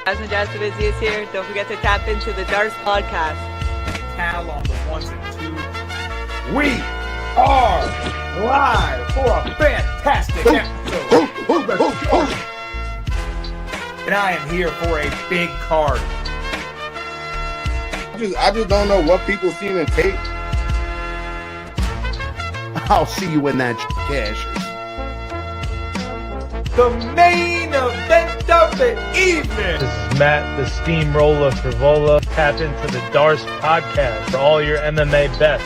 Jasmine Jasmine is here. Don't forget to tap into the Darce podcast. Cal on the ones and twos. We are live for a fantastic episode. And I am here for a big card. I just don't know what people seen in tape. I'll see you when that cashes. The main event of the evening. This is Matt, the Steamroller Frivola. Tap into the Darce podcast for all your MMA bets.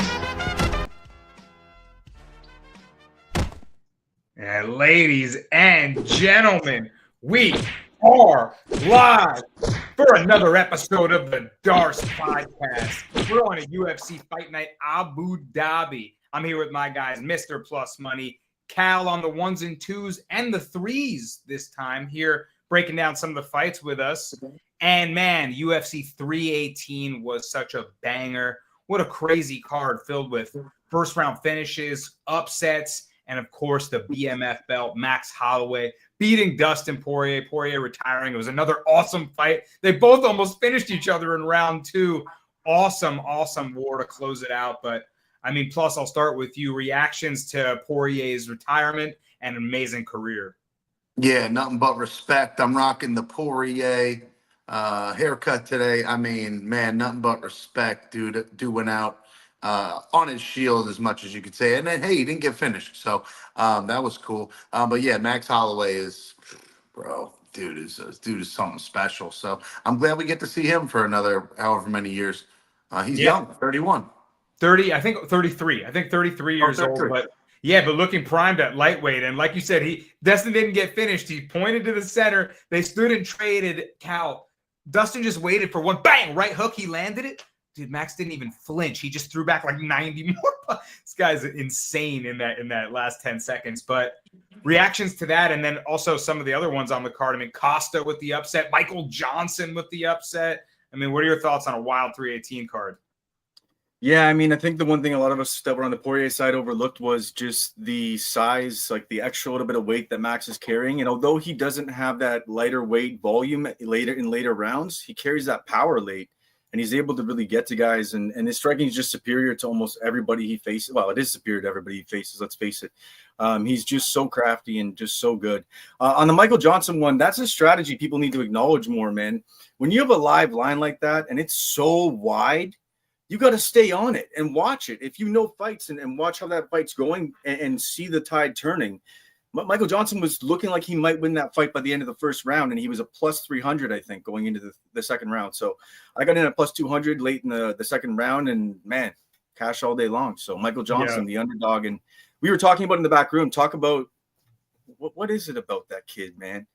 And ladies and gentlemen, we are live for another episode of the Darce podcast. We're on a UFC Fight Night Abu Dhabi. I'm here with my guys, Mr. Plus Money, Cal on the ones and twos and the threes this time, here breaking down some of the fights with us. And man, UFC 318 was such a banger. What a crazy card filled with first round finishes, upsets, and of course the BMF belt, Max Holloway beating Dustin Poirier, Poirier retiring. It was another awesome fight. They both almost finished each other in round two. Awesome war to close it out. But I mean, Plus, I'll start with you. Reactions to Poirier's retirement and amazing career. Yeah, nothing but respect. I'm rocking the Poirier haircut today. I mean, man, nothing but respect. Dude went out on his shield as much as you could say. And then, hey, he didn't get finished. So that was cool. But yeah, Max Holloway is, bro, dude is something special. So I'm glad we get to see him for another however many years. He's young, 31. 30, I think 33. I think 33 years old. But yeah, but looking primed at lightweight. And like you said, Dustin didn't get finished. He pointed to the center. They stood and traded. Cal. Dustin just waited for one. Bang! Right hook. He landed it. Dude, Max didn't even flinch. He just threw back like 90 more. This guy's insane in that last 10 seconds. But reactions to that, and then also some of the other ones on the card. I mean, Costa with the upset. Michael Johnson with the upset. I mean, what are your thoughts on a wild 318 card? Yeah, I mean, I think the one thing a lot of us that were on the Poirier side overlooked was just the size, like the extra little bit of weight that Max is carrying. And although he doesn't have that lighter weight volume later rounds, he carries that power late, and he's able to really get to guys. And his striking is just superior to almost everybody he faces. Well, it is superior to everybody he faces, let's face it. He's just so crafty and just so good. On the Michael Johnson one, that's a strategy people need to acknowledge more, man. When you have a live line like that and it's so wide, you got to stay on it and watch it. If you know fights and watch how that fight's going and see the tide turning. Michael Johnson was looking like he might win that fight by the end of the first round, and he was a plus 300, I think, going into the second round. So I got in at plus 200 late in the second round, and, man, cash all day long. So Michael Johnson, the underdog. And we were talking about in the back room, talk about what is it about that kid, man?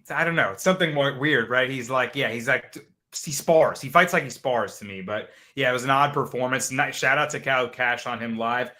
I don't know. It's something more weird, right? He spars. He fights like he spars to me. But yeah, it was an odd performance. Shout out to Cal Cash on him live.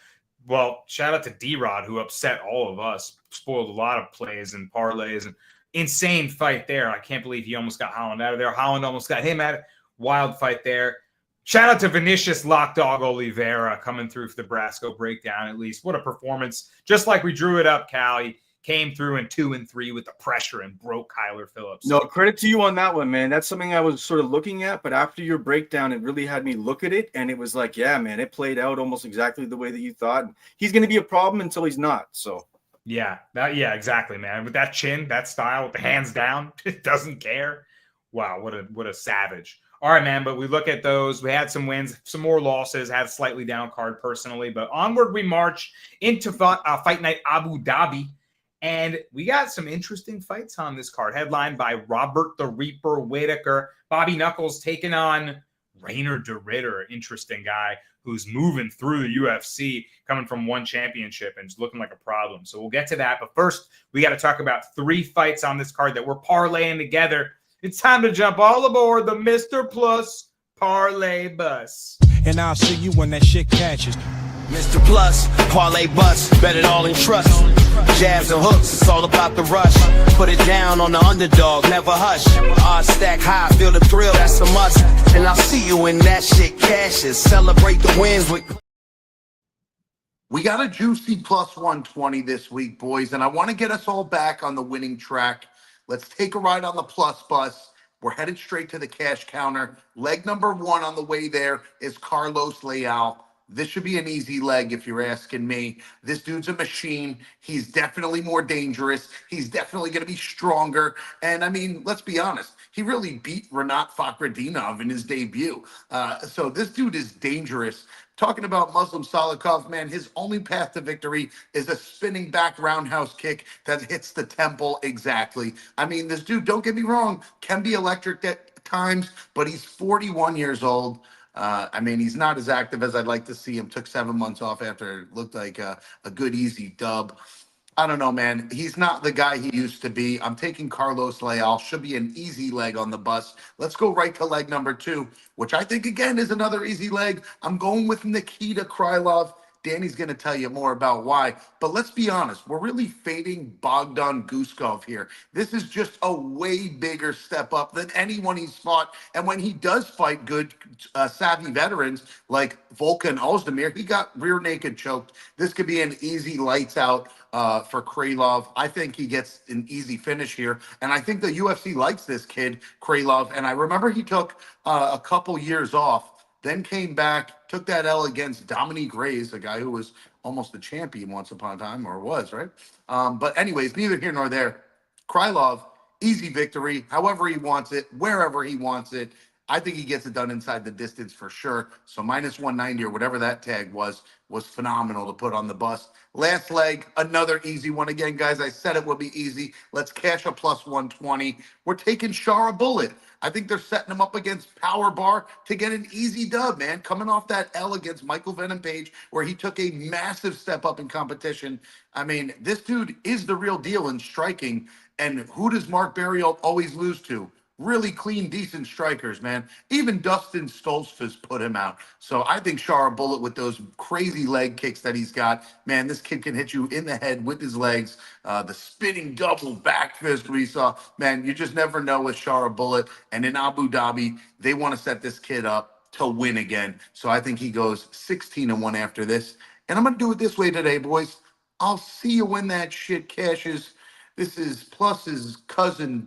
Well, shout out to D-Rod, who upset all of us, spoiled a lot of plays and parlays. And insane fight there. I can't believe he almost got Holland out of there. Holland almost got him out. Wild fight there. Shout out to Vinicius Lockdog Oliveira coming through for the Brasco breakdown, at least. What a performance. Just like we drew it up, Cal. He came through in 2 and 3 with the pressure and broke Kyler Phillips. No, credit to you on that one, man. That's something I was sort of looking at, but after your breakdown, it really had me look at it, and it was like, yeah, man, it played out almost exactly the way that you thought. He's going to be a problem until he's not, so. Yeah, exactly, man. With that chin, that style, with the hands down, it doesn't care. Wow, what a savage. All right, man, but we look at those. We had some wins, some more losses, had a slightly down card personally, but onward we march into Fight Night Abu Dhabi. And we got some interesting fights on this card, headlined by Robert the Reaper Whittaker, Bobby Knuckles taking on Rainer de Ritter, interesting guy who's moving through the UFC, coming from one championship and just looking like a problem. So we'll get to that. But first, we got to talk about 3 fights on this card that we're parlaying together. It's time to jump all aboard the Mr. Plus Parlay Bus. And I'll see you when that shit catches. Mr. Plus, parlay bus, bet it all in trust. Jabs and hooks, it's all about the rush. Put it down on the underdog, never hush. Odds stack high, feel the thrill, that's a must. And I'll see you when that shit cashes. Celebrate the wins with... We got a juicy plus 120 this week, boys, and I want to get us all back on the winning track. Let's take a ride on the plus bus. We're headed straight to the cash counter. Leg number 1 on the way there is Carlos Leal. This should be an easy leg if you're asking me. This dude's a machine. He's definitely more dangerous. He's definitely going to be stronger. And I mean, let's be honest. He really beat Renat Fakhretdinov in his debut. So this dude is dangerous. Talking about Muslim Salikov, man, his only path to victory is a spinning back roundhouse kick that hits the temple exactly. I mean, this dude, don't get me wrong, can be electric at times, but he's 41 years old. I mean, he's not as active as I'd like to see him. Took 7 months off after it looked like a good, easy dub. I don't know, man. He's not the guy he used to be. I'm taking Carlos Leal. Should be an easy leg on the bus. Let's go right to leg number 2, which I think, again, is another easy leg. I'm going with Nikita Krylov. Danny's going to tell you more about why. But let's be honest. We're really fading Bogdan Guskov here. This is just a way bigger step up than anyone he's fought. And when he does fight good, savvy veterans like Volkan Ozdemir, he got rear naked choked. This could be an easy lights out for Krylov. I think he gets an easy finish here. And I think the UFC likes this kid, Krylov. And I remember he took a couple years off, then came back, took that L against Dominique Reyes, a guy who was almost a champion once upon a time, or was, right? But anyways, neither here nor there. Krylov, easy victory, however he wants it, wherever he wants it. I think he gets it done inside the distance for sure. So minus 190 or whatever that tag was phenomenal to put on the bus. Last leg, another easy one. Again, guys, I said it would be easy. Let's cash a plus 120. We're taking Shara Bullet. I think they're setting him up against Power Bar to get an easy dub, man. Coming off that L against Michael Venom Page, where he took a massive step up in competition. I mean, this dude is the real deal in striking. And who does Mark Barrios always lose to? Really clean, decent strikers, man. Even Dustin Stoltzfus put him out. So I think Shara Bullet, with those crazy leg kicks that he's got, man, this kid can hit you in the head with his legs. The spinning double back fist we saw, man, you just never know with Shara Bullet. And in Abu Dhabi, they want to set this kid up to win again. So I think he goes 16-1 after this. And I'm going to do it this way today, boys. I'll see you when that shit cashes. This is Plus's cousin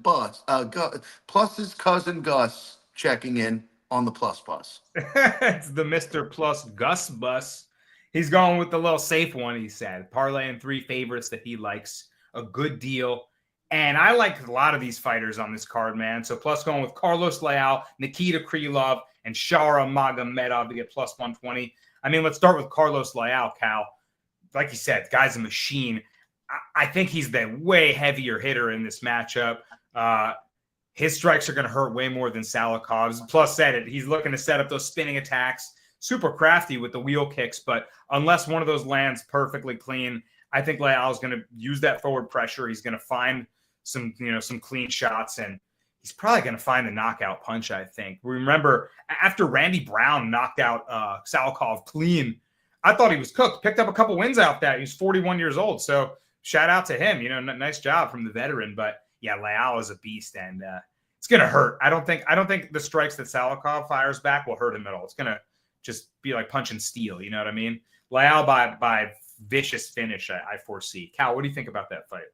Gus checking in on the Plus bus. It's the Mr. Plus Gus bus. He's going with the little safe one, he said. Parlaying 3 favorites that he likes. A good deal. And I like a lot of these fighters on this card, man. So Plus going with Carlos Leal, Nikita Krylov, and Shara Magomedov to get plus 120. I mean, let's start with Carlos Leal, Cal. Like you said, the guy's a machine. I think he's the way heavier hitter in this matchup. His strikes are going to hurt way more than Salikov's. Plus said it. He's looking to set up those spinning attacks. Super crafty with the wheel kicks, but unless one of those lands perfectly clean, I think Leal is going to use that forward pressure. He's going to find some clean shots, and he's probably going to find the knockout punch, I think. Remember, after Randy Brown knocked out Salikov clean, I thought he was cooked. Picked up a couple wins out that. He's 41 years old, so shout out to him. Nice job from the veteran. But yeah, Leal is a beast, and it's gonna hurt. I don't think the strikes that Salikov fires back will hurt him at all. It's gonna just be like punching steel. You know what I mean? Leal by vicious finish. I foresee. Cal, what do you think about that fight?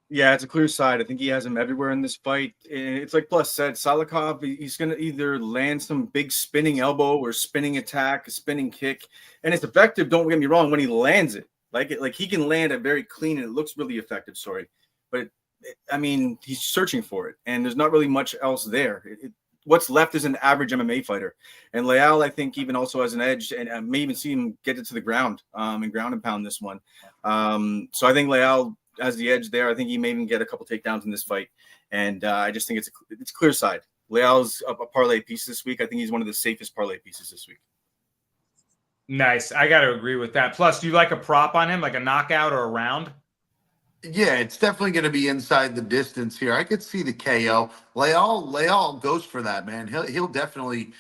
Yeah, it's a clear side. I think he has him everywhere in this fight. It's like Plus said, Salikov, he's going to either land some big spinning elbow or spinning attack, a spinning kick, and it's effective. Don't get me wrong. When he lands it, like he can land it very clean and it looks really effective. But I mean, he's searching for it, and there's not really much else there. What's left is an average MMA fighter, and Leal, I think, even also has an edge, and I may even see him get it to the ground and ground and pound this one. So I think Leal has the edge there. I think he may even get a couple takedowns in this fight, and I just think it's clear side. Leal's a parlay piece this week. I think he's one of the safest parlay pieces this week. Nice. I got to agree with that. Plus, do you like a prop on him, like a knockout or a round? Yeah, it's definitely going to be inside the distance here. I could see the KO. Leal goes for that, man. He'll definitely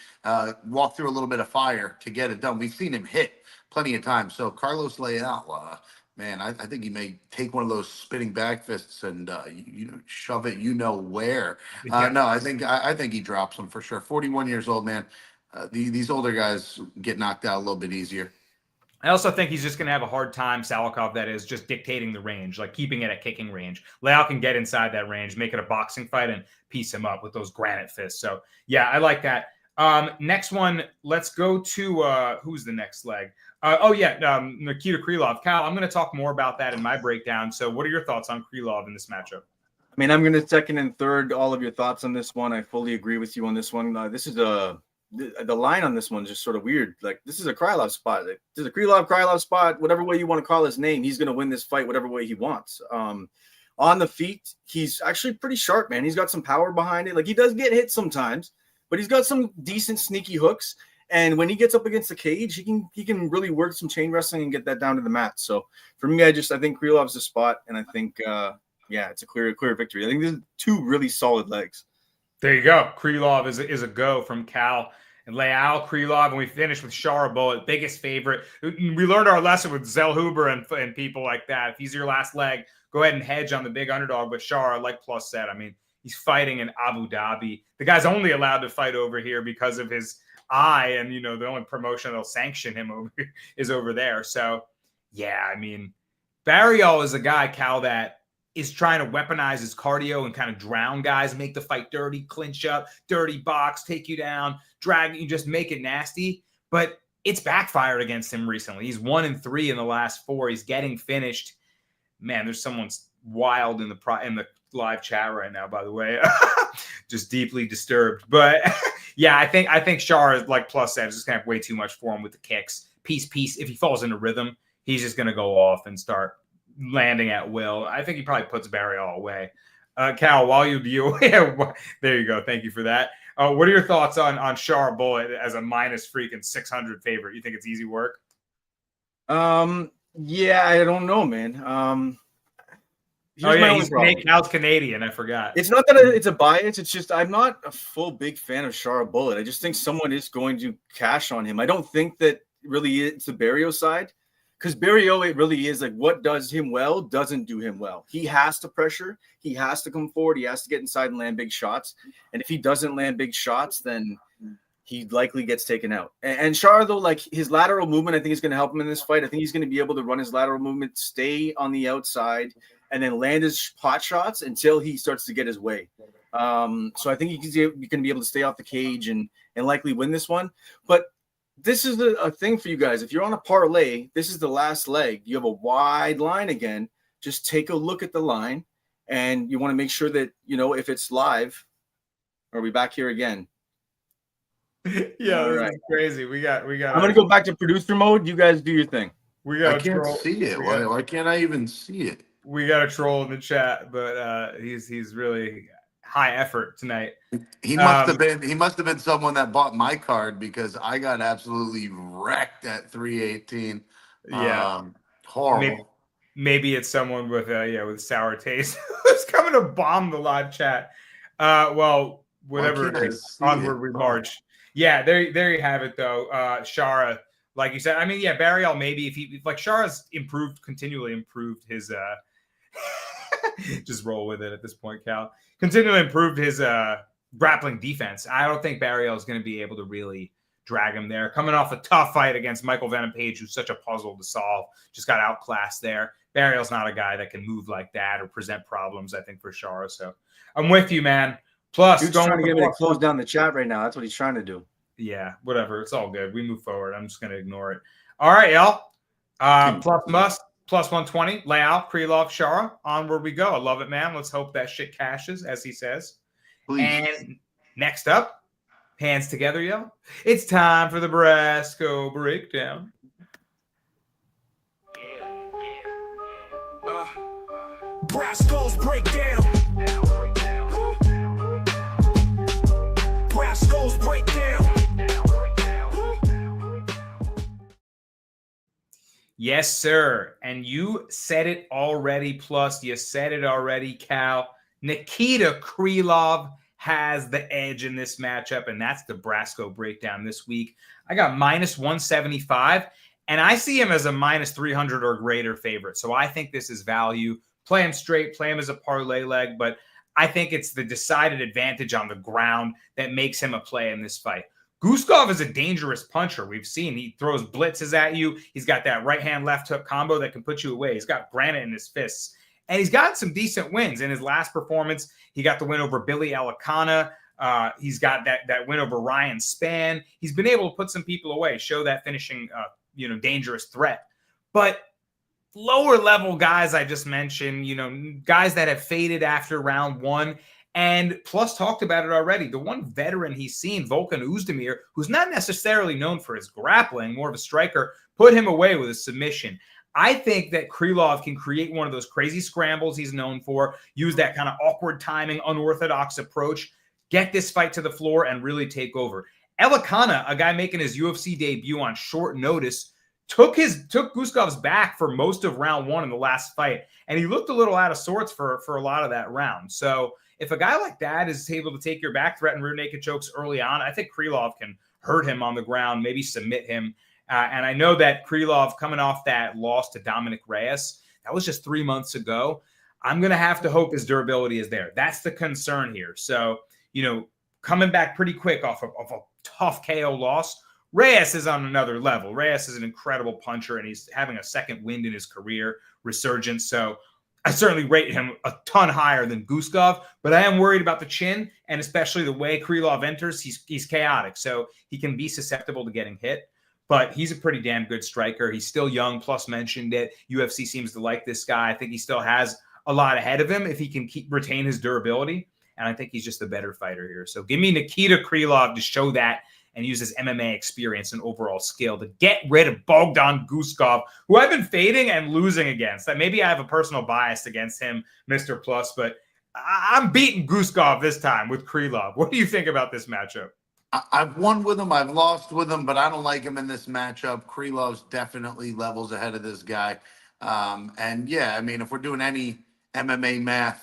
walk through a little bit of fire to get it done. We've seen him hit plenty of times. So Carlos Leal, man, I think he may take one of those spinning back fists and shove it where. No, I think he drops him for sure. 41 years old, man. These older guys get knocked out a little bit easier. I also think he's just going to have a hard time, Salikov, that is, just dictating the range, like keeping it at kicking range. Leal can get inside that range, make it a boxing fight, and piece him up with those granite fists. So, yeah, I like that. Next one, let's go to who's the next leg? Nikita Krylov. Kyle, I'm going to talk more about that in my breakdown. So what are your thoughts on Krylov in this matchup? I mean, I'm going to second and third all of your thoughts on this one. I fully agree with you on this one. This is the line on this one is just sort of weird. Like, this is a Krylov spot. Like, this is a Krylov spot. Whatever way you want to call his name, he's going to win this fight whatever way he wants. On the feet, he's actually pretty sharp, man. He's got some power behind it. Like, he does get hit sometimes, but he's got some decent sneaky hooks. And when he gets up against the cage, he can really work some chain wrestling and get that down to the mat. So for me, I think Krylov's the spot, and I think it's a clear victory. I think there's two really solid legs. There you go. Krylov is a go from Cal and Leal. Krylov, and we finished with Shara Bullet, biggest favorite. We learned our lesson with Zell Huber and people like that. If he's your last leg, go ahead and hedge on the big underdog. But Shara, like Plus said, I mean, he's fighting in Abu Dhabi. The guy's only allowed to fight over here because of his eye, and the only promotion that'll sanction him over is over there. So yeah, I mean, Barrial is a guy, Cal, that is trying to weaponize his cardio and kind of drown guys, make the fight dirty, clinch up, dirty box, take you down, drag you, just make it nasty. But it's backfired against him recently. He's 1-3 in the last 4. He's getting finished. Man, there's someone's wild in the live chat right now, by the way. Just deeply disturbed. But yeah, I think Shar, like Plus said, is just gonna have way too much for him with the kicks. Piece. If he falls into rhythm, he's just gonna go off and start landing at will. I think he probably puts Barry all away. Cal, while you there you go. Thank you for that. What are your thoughts on Shar Bullet as a minus freaking 600 favorite? You think it's easy work? Yeah, I don't know, man. Cal's Canadian. I forgot. It's not that it's a bias. It's just I'm not a full big fan of Shara Bullet. I just think someone is going to cash on him. I don't think that really it's the Barrio side, because Barrio, it really is like what does him well doesn't do him well. He has to pressure. He has to come forward. He has to get inside and land big shots. And if he doesn't land big shots, then he likely gets taken out. And Shara, though, like his lateral movement, I think is going to help him in this fight. I think he's going to be able to run his lateral movement, stay on the outside, and then land his pot shots until he starts to get his way. So I think he's going to be able to stay off the cage and likely win this one. But this is a thing for you guys. If you're on a parlay, this is the last leg. You have a wide line again. Just take a look at the line, and you want to make sure that, if it's live. Are we back here again? Yeah, this is crazy. We got. I'm going to go back to producer mode. You guys do your thing. I can't see it. Why can't I even see it? We got a troll in the chat, but he's really high effort tonight. He must have been someone that bought my card, because I got absolutely wrecked at 318. Yeah, horrible. Maybe it's someone with sour taste who's coming to bomb the live chat. Well, whatever it is, onward we march. Yeah, there you have it though. Shara, like you said, I mean, yeah, Barrial, maybe if Shara's continually improved his just roll with it at this point, Cal. Continually improved his grappling defense. I don't think Barrial is going to be able to really drag him there. Coming off a tough fight against Michael Venom Page, who's such a puzzle to solve, just got outclassed there. Barrial's not a guy that can move like that or present problems, I think, for Shara. So I'm with you, man. Plus, he's trying to get me to close down the chat right now. That's what he's trying to do. Yeah, whatever. It's all good. We move forward. I'm just going to ignore it. All right, y'all. Plus 120. Leal, Krylov, Shara. Onward we go. I love it, man. Let's hope that shit cashes, as he says. Please. And next up, hands together, y'all. It's time for the Brasco Breakdown. Brasco's Breakdown. Brasco's Breakdown. Yes, sir. And you said it already, Plus. You said it already, Cal. Nikita Krylov has the edge in this matchup, and that's the Brasco Breakdown this week. I got minus 175, and I see him as a minus 300 or greater favorite. So I think this is value. Play him straight, play him as a parlay leg, but I think it's the decided advantage on the ground that makes him a play in this fight. Guskov is a dangerous puncher. We've seen he throws blitzes at you. He's got that right hand, left hook combo that can put you away. He's got granite in his fists. And he's got some decent wins. In his last performance, he got the win over Billy Alicana. He's got that win over Ryan Spann. He's been able to put some people away, show that finishing, dangerous threat. But lower level guys I just mentioned, guys that have faded after round one, and plus talked about it already. The one veteran he's seen, Volkan Oezdemir, who's not necessarily known for his grappling, more of a striker, put him away with a submission. I think that Krylov can create one of those crazy scrambles he's known for, use that kind of awkward timing, unorthodox approach, get this fight to the floor, and really take over. Alicana, a guy making his UFC debut on short notice, took Guskov's back for most of round one in the last fight, and he looked a little out of sorts for a lot of that round. So if a guy like that is able to take your back, threaten rear naked chokes early on, I think Krylov can hurt him on the ground, maybe submit him. And I know that Krylov, coming off that loss to Dominic Reyes, that was just 3 months ago. I'm going to have to hope his durability is there. That's the concern here. So, coming back pretty quick off of a tough KO loss, Reyes is on another level. Reyes is an incredible puncher, and he's having a second wind in his career, resurgence. So I certainly rate him a ton higher than Guskov, but I am worried about the chin, and especially the way Krylov enters. He's chaotic, so he can be susceptible to getting hit. But he's a pretty damn good striker. He's still young, plus mentioned it. UFC seems to like this guy. I think he still has a lot ahead of him if he can retain his durability. And I think he's just a better fighter here. So give me Nikita Krylov to show that and use his MMA experience and overall skill to get rid of Bogdan Guskov, who I've been fading and losing against. Maybe I have a personal bias against him, Mr. Plus, but I'm beating Guskov this time with Krylov. What do you think about this matchup? I've won with him, I've lost with him, but I don't like him in this matchup. Krylov's definitely levels ahead of this guy. If we're doing any MMA math,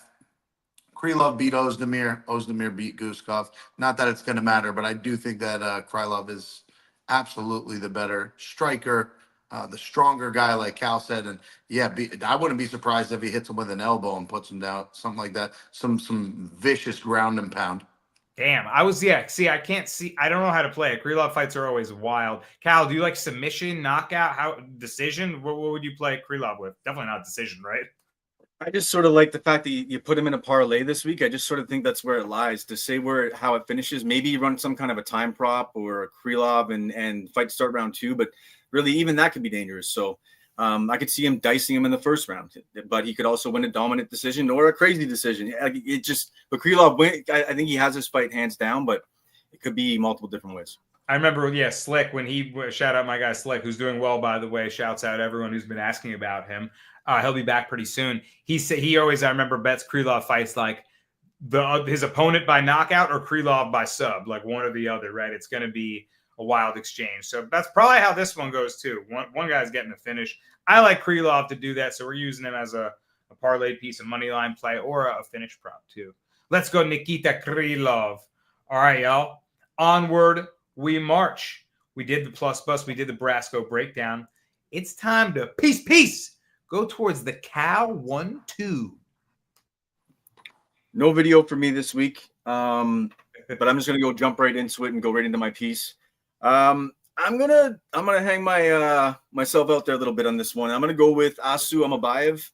Krylov beat Oezdemir. Oezdemir beat Guskov. Not that it's going to matter, but I do think that Krylov is absolutely the better striker, the stronger guy, like Cal said. And I wouldn't be surprised if he hits him with an elbow and puts him down, something like that. Some vicious ground and pound. Damn, I can't see. I don't know how to play it. Krylov fights are always wild. Cal, do you like submission, knockout, decision? What would you play Krylov with? Definitely not decision, right? I just sort of like the fact that you put him in a parlay this week. I just sort of think that's where it lies. To say how it finishes, maybe you run some kind of a time prop or a Krylov and fight to start round two, but really even that could be dangerous. So I could see him dicing him in the first round, but he could also win a dominant decision or a crazy decision. But Krylov I think he has his fight hands down, but it could be multiple different ways. I remember, Slick, when he shout out my guy Slick, who's doing well, by the way. Shouts out everyone who's been asking about him. He'll be back pretty soon. He always, I remember, bets Krylov fights like his opponent by knockout or Krylov by sub, like one or the other, right? It's going to be a wild exchange. So that's probably how this one goes too. One guy's getting a finish. I like Krylov to do that, so we're using him as a parlay piece, a money line play, or a finish prop too. Let's go Nikita Krylov. All right, y'all. Onward we march. We did the plus bus. We did the Brasco breakdown. It's time to peace. Go towards the Cal 1-2. No video for me this week, but I'm just gonna go jump right into it and go right into my piece. I'm gonna hang myself out there a little bit on this one. I'm gonna go with Asu Amabayev,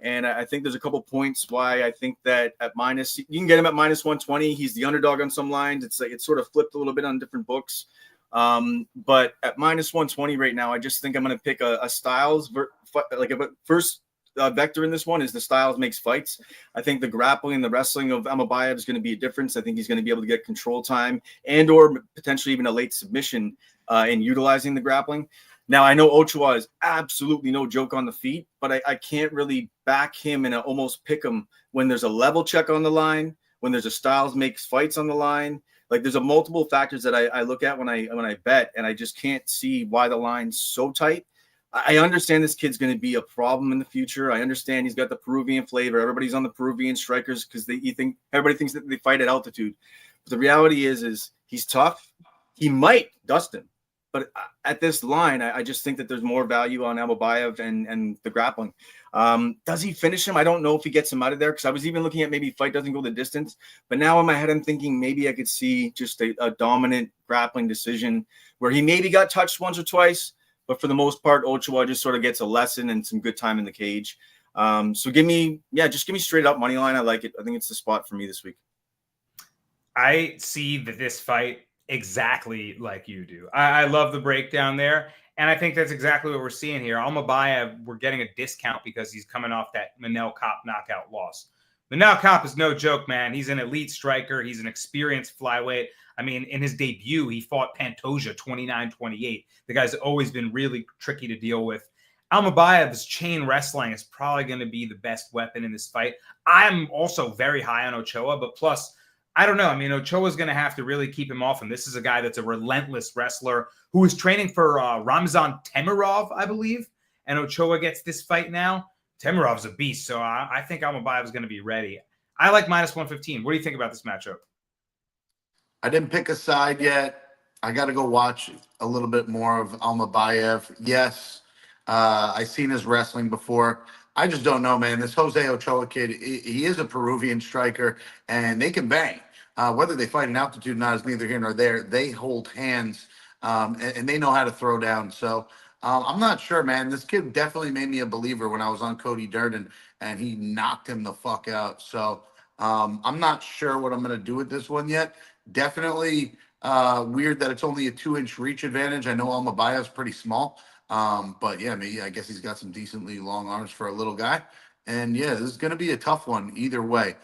and I think there's a couple points why I think that at minus you can get him at minus 120. He's the underdog on some lines. It's like it's sort of flipped a little bit on different books, but at minus 120 right now, I just think I'm gonna pick a Styles first. Vector in this one is the Styles makes fights. I think the grappling and the wrestling of Amabayev is going to be a difference. I think he's going to be able to get control time and or potentially even a late submission in utilizing the grappling. Now, I know Ochoa is absolutely no joke on the feet, but I can't really back him and almost pick him when there's a level check on the line, when there's a Styles makes fights on the line. Like there's a multiple factors that I look at when I bet, and I just can't see why the line's so tight. I understand this kid's going to be a problem in the future. I understand he's got the Peruvian flavor. Everybody's on the Peruvian strikers because everybody thinks that they fight at altitude. But the reality is he's tough. He might dust him. But at this line, I just think that there's more value on Almabayev and the grappling. Does he finish him? I don't know if he gets him out of there, because I was even looking at maybe fight doesn't go the distance. But now in my head, I'm thinking maybe I could see just a dominant grappling decision where he maybe got touched once or twice, but for the most part, Ochoa just sort of gets a lesson and some good time in the cage. So give me straight up money line. I like it. I think it's the spot for me this week. I see that this fight exactly like you do. I love the breakdown there. And I think that's exactly what we're seeing here. Almabayev, we're getting a discount because he's coming off that Manel Kopp knockout loss. Manel Kopp is no joke, man. He's an elite striker. He's an experienced flyweight. I mean, in his debut, he fought Pantoja 29-28. The guy's always been really tricky to deal with. Almabayev's chain wrestling is probably going to be the best weapon in this fight. I'm also very high on Ochoa, but plus, I don't know. I mean, Ochoa's going to have to really keep him off him. This is a guy that's a relentless wrestler who is training for Ramzan Temirov, I believe. And Ochoa gets this fight now. Temirov's a beast, so I think Almabayev is going to be ready. I like -115. What do you think about this matchup? I didn't pick a side yet. I got to go watch a little bit more of Almabayev. Yes, I've seen his wrestling before. I just don't know, man. This Jose Ochoa kid, he is a Peruvian striker, and they can bang. Whether they fight in altitude or not is neither here nor there. They hold hands, and they know how to throw down. So I'm not sure, man. This kid definitely made me a believer when I was on Cody Durden, and he knocked him the fuck out. So I'm not sure what I'm going to do with this one yet. Definitely weird that it's only a 2-inch reach advantage. I know Almabayev's pretty small. But yeah, I guess he's got some decently long arms for a little guy. And yeah, this is going to be a tough one either way,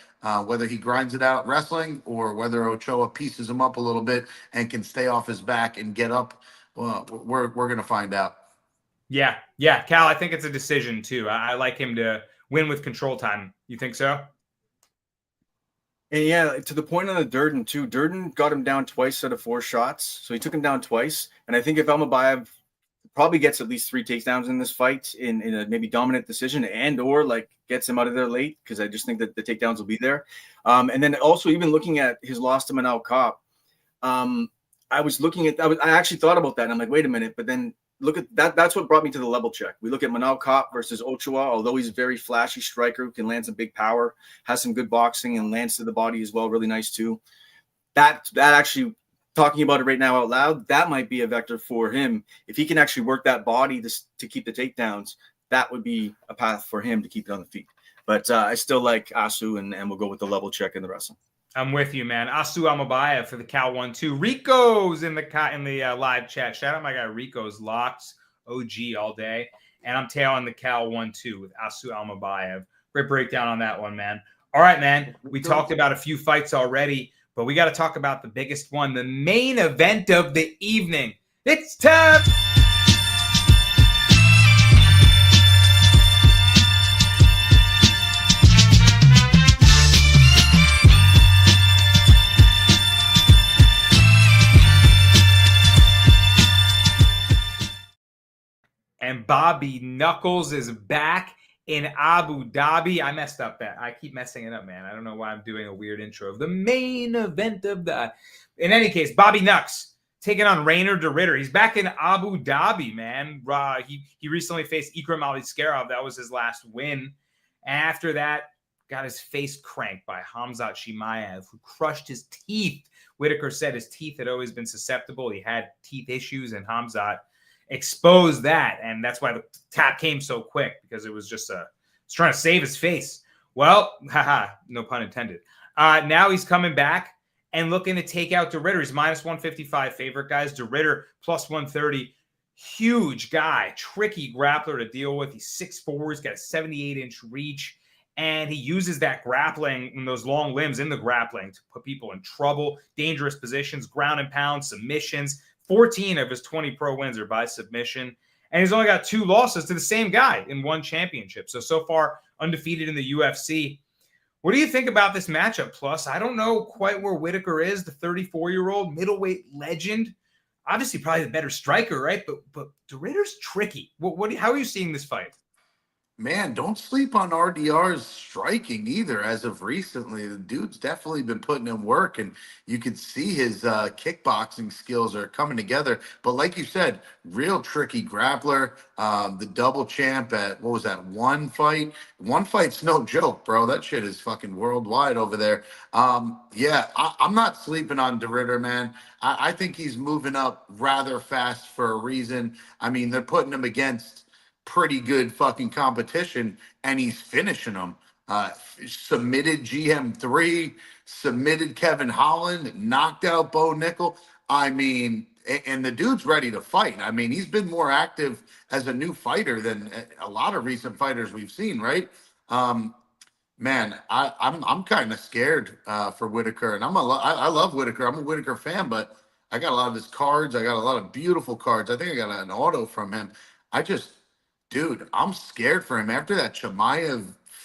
whether he grinds it out wrestling or whether Ochoa pieces him up a little bit and can stay off his back and get up. Well, we're going to find out. Yeah, Cal, I think it's a decision too. I like him to win with control time. You think so? And yeah, to the point on the Durden too. Durden got him down twice out of 4 shots, so he took him down twice. And I think if Almabayev probably gets at least 3 takedowns in this fight in a maybe dominant decision or like gets him out of there late, because I just think that the takedowns will be there. And then also even looking at his loss to Manel Kopp, I was looking at I actually thought about that, and I'm like, wait a minute, but then look at that. That's what brought me to the level check. We look at Manel Kopp versus Ochoa, although he's a very flashy striker who can land some big power, has some good boxing and lands to the body as well, really nice too. That actually, talking about it right now out loud, that might be a vector for him. If he can actually work that body to keep the takedowns, that would be a path for him to keep it on the feet. But I still like Asu, and we'll go with the level check in the wrestling. I'm with you, man. Asu Almabayev for the Cal 1-2. Rico's in the live chat. Shout out my guy Rico's Locks OG all day. And I'm tailing the Cal 1-2 with Asu Almabayev. Great breakdown on that one, man. All right, man. We talked about a few fights already, but we got to talk about the biggest one, the main event of the evening. It's time. And Bobby Knuckles is back in Abu Dhabi. I messed up that. I keep messing it up, man. I don't know why I'm doing a weird intro of the main event of the... In any case, Bobby Knucks taking on Rainer de Ritter. He's back in Abu Dhabi, man. He recently faced Ikram Aliskerov. That was his last win. And after that, got his face cranked by Khamzat Chimaev, who crushed his teeth. Whittaker said his teeth had always been susceptible. He had teeth issues, and Khamzat exposed that, and that's why the tap came so quick, because it was just it's trying to save his face. Well, no pun intended. Now he's coming back and looking to take out de Ritter. He's -155 favorite, guys. De Ritter +130. Huge guy, tricky grappler to deal with. He's 6'4". He's got a 78-inch reach, and he uses that grappling and those long limbs in the grappling to put people in trouble, dangerous positions, ground and pound, submissions. 14 of his 20 pro wins are by submission. And he's only got 2 losses to the same guy in 1 championship. So far, undefeated in the UFC. What do you think about this matchup, Plus? I don't know quite where Whittaker is, the 34-year-old middleweight legend. Obviously, probably the better striker, right? But de Ritter's tricky. How are you seeing this fight? Man, don't sleep on RDR's striking either. As of recently, the dude's definitely been putting in work, and you can see his kickboxing skills are coming together. But like you said, real tricky grappler. The double champ at what was that one fight? One fight's no joke, bro. That shit is fucking worldwide over there. Yeah, I'm not sleeping on DeRitter, man. I think he's moving up rather fast for a reason. I mean, they're putting him against pretty good fucking competition, and he's finishing them. Submitted GM3, submitted Kevin Holland, knocked out Bo Nickel. I mean, and the dude's ready to fight. I mean, he's been more active as a new fighter than a lot of recent fighters we've seen, right? Man, I'm kind of scared for Whittaker, and I love Whittaker. I'm a Whittaker fan, but I got a lot of his cards. I got a lot of beautiful cards. I think I got an auto from him. Dude, I'm scared for him. After that Chimaev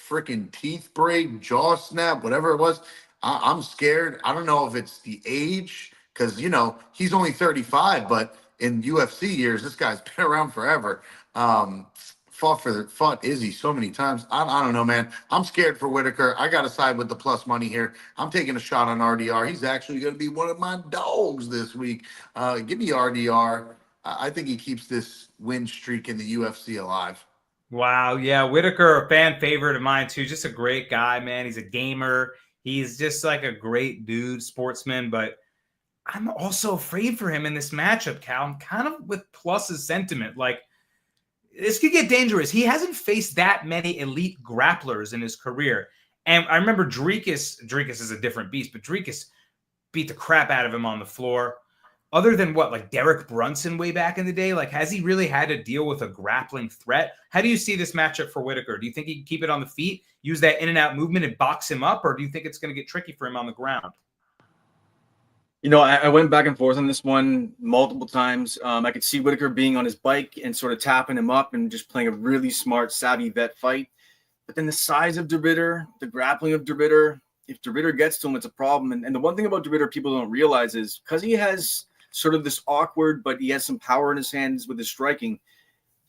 freaking teeth break, jaw snap, whatever it was, I'm scared. I don't know if it's the age, because, he's only 35, but in UFC years, this guy's been around forever. Fought Izzy so many times. I don't know, man. I'm scared for Whittaker. I got to side with the plus money here. I'm taking a shot on RDR. He's actually going to be one of my dogs this week. Give me RDR. I think he keeps this win streak in the UFC alive. Wow, yeah, Whittaker, a fan favorite of mine too. Just a great guy, man. He's a gamer. He's just like a great dude, sportsman. But I'm also afraid for him in this matchup, Cal. I'm kind of with Plus's sentiment. Like, this could get dangerous. He hasn't faced that many elite grapplers in his career. And I remember Dricus is a different beast, but Dricus beat the crap out of him on the floor. Other than what, like Derek Brunson way back in the day? Like, has he really had to deal with a grappling threat? How do you see this matchup for Whittaker? Do you think he can keep it on the feet, use that in and out movement and box him up? Or do you think it's going to get tricky for him on the ground? I went back and forth on this one multiple times. I could see Whittaker being on his bike and sort of tapping him up and just playing a really smart, savvy vet fight. But then the size of DeRitter, the grappling of DeRitter, if DeRitter gets to him, it's a problem. And the one thing about DeRitter people don't realize is because he has sort of this awkward, but he has some power in his hands with his striking,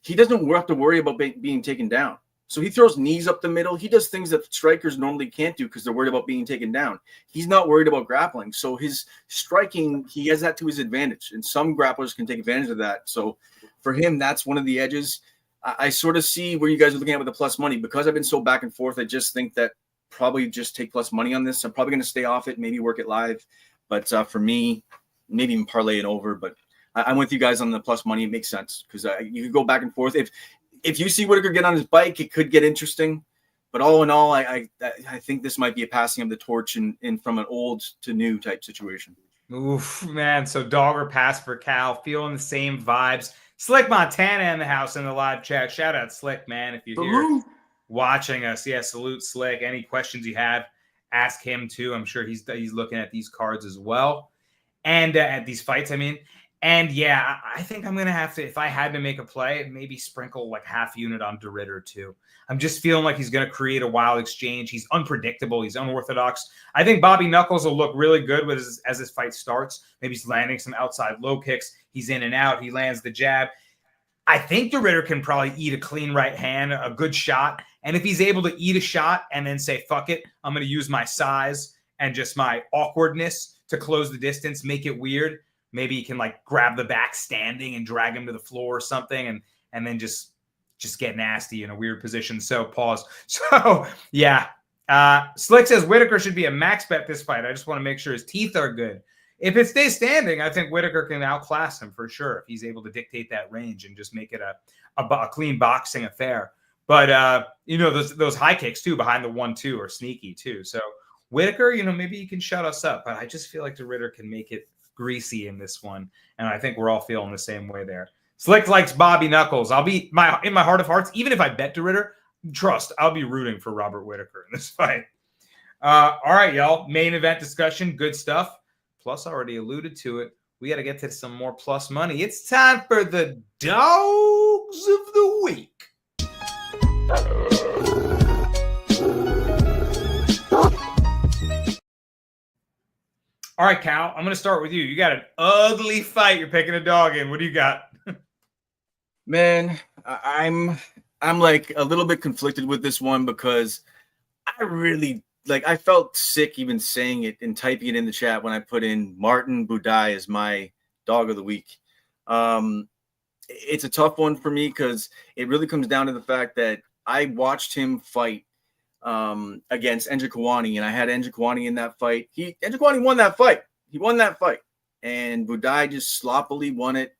he doesn't have to worry about being taken down. So he throws knees up the middle. He does things that strikers normally can't do because they're worried about being taken down. He's not worried about grappling. So his striking, he has that to his advantage. And some grapplers can take advantage of that. So for him, that's one of the edges. I sort of see where you guys are looking at with the plus money. Because I've been so back and forth, I just think that probably just take plus money on this. I'm probably going to stay off it, maybe work it live. But for me, maybe even parlay it over. But I'm with you guys on the plus money. It makes sense because you could go back and forth. If you see Whittaker get on his bike, it could get interesting. But all in all, I think this might be a passing of the torch in from an old to new type situation. Oof, man. So dog or pass for Cal. Feeling the same vibes. Slick Montana in the house in the live chat. Shout out Slick, man. If you're here watching us, yeah, salute Slick. Any questions you have, ask him too. I'm sure he's looking at these cards as well. And at these fights, I mean. And yeah, I think I'm going to have to, if I had to make a play, maybe sprinkle like half unit on DeRitter too. I'm just feeling like he's going to create a wild exchange. He's unpredictable. He's unorthodox. I think Bobby Knuckles will look really good as this fight starts. Maybe he's landing some outside low kicks. He's in and out. He lands the jab. I think DeRitter can probably eat a clean right hand, a good shot. And if he's able to eat a shot and then say, fuck it, I'm going to use my size and just my awkwardness to close the distance, make it weird. Maybe he can like grab the back standing and drag him to the floor or something and then just get nasty in a weird position. So pause. So yeah. Slick says Whittaker should be a max bet this fight. I just want to make sure his teeth are good. If it stays standing, I think Whittaker can outclass him for sure if he's able to dictate that range and just make it a clean boxing affair. But those high kicks too behind the 1-2 are sneaky too. So Whittaker, maybe he can shut us up, but I just feel like DeRitter can make it greasy in this one, and I think we're all feeling the same way there. Slick likes Bobby Knuckles. I'll be in my heart of hearts, even if I bet DeRitter, trust I'll be rooting for Robert Whittaker in this fight. All right, y'all. Main event discussion, good stuff. Plus, already alluded to it. We got to get to some more plus money. It's time for the dogs of the week. All right, Cal, I'm going to start with you. You got an ugly fight. You're picking a dog in. What do you got? Man, I'm I'm like a little bit conflicted with this one because I really I felt sick even saying it and typing it in the chat when I put in Martin Budai as my dog of the week. It's a tough one for me because it really comes down to the fact that I watched him fight against Njokuani, and I had Njokuani in that fight. Njokuani won that fight. He won that fight, and Budai just sloppily won it.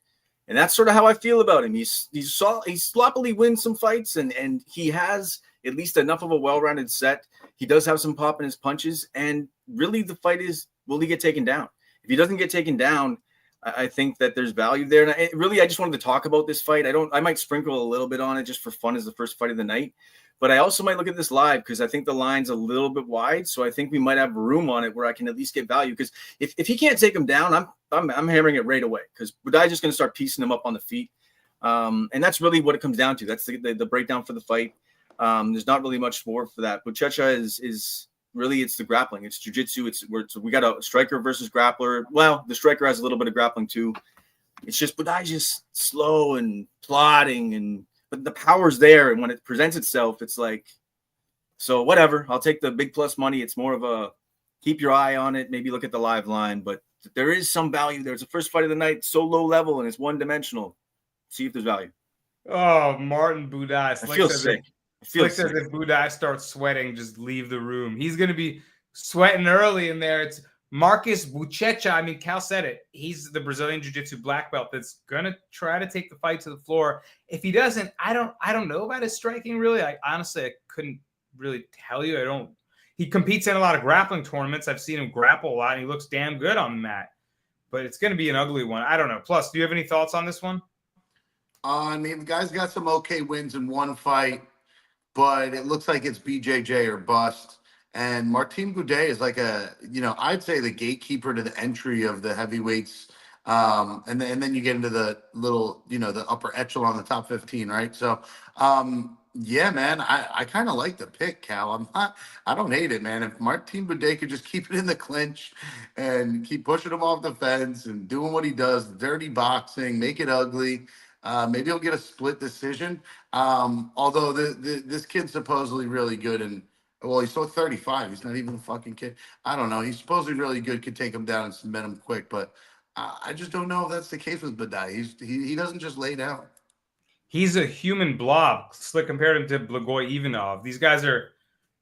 And that's sort of how I feel about him. He sloppily wins some fights, and he has at least enough of a well-rounded set. He does have some pop in his punches, and really the fight is, will he get taken down? If he doesn't get taken down, I think that there's value there. And I just wanted to talk about this fight. I might sprinkle a little bit on it just for fun as the first fight of the night. But I also might look at this live because I think the line's a little bit wide. So I think we might have room on it where I can at least get value. Because if he can't take him down, I'm hammering it right away because Budai's just going to start piecing him up on the feet. And that's really what it comes down to. That's the breakdown for the fight. There's not really much more for that. Whittaker is really, it's the grappling. It's jiu-jitsu. We got a striker versus grappler. Well, the striker has a little bit of grappling too. It's just Budai's just slow and plodding, but the power's there. And when it presents itself, it's like, so whatever. I'll take the big plus money. It's more of a keep your eye on it. Maybe look at the live line, but there is some value there. It's the first fight of the night, so low level, and it's one-dimensional. See if there's value. Oh, Martin Budai. I feel sick. Slick says if Budai starts sweating, just leave the room. He's going to be sweating early in there. It's Marcus Buchecha. I mean, Cal said it. He's the Brazilian Jiu-Jitsu black belt that's going to try to take the fight to the floor. If he doesn't, I don't know about his striking, really. I couldn't really tell you. He competes in a lot of grappling tournaments. I've seen him grapple a lot, and he looks damn good on the mat. But it's going to be an ugly one. I don't know. Plus, do you have any thoughts on this one? I mean, the guy's got some okay wins in one fight, but it looks like it's BJJ or bust. And Martin Budai is like I'd say the gatekeeper to the entry of the heavyweights. And then you get into the little, the upper echelon, the top 15, right? So, yeah, man, I kind of like the pick, Cal. I don't hate it, man. If Martin Budai could just keep it in the clinch and keep pushing him off the fence and doing what he does, dirty boxing, make it ugly. Maybe he'll get a split decision. Although this kid's supposedly really good, and he's still 35. He's not even a fucking kid. I don't know. He's supposedly really good. Could take him down and submit him quick, but I just don't know if that's the case with Budai. He doesn't just lay down. He's a human blob. Slick compared him to Blagoy Ivanov. These guys are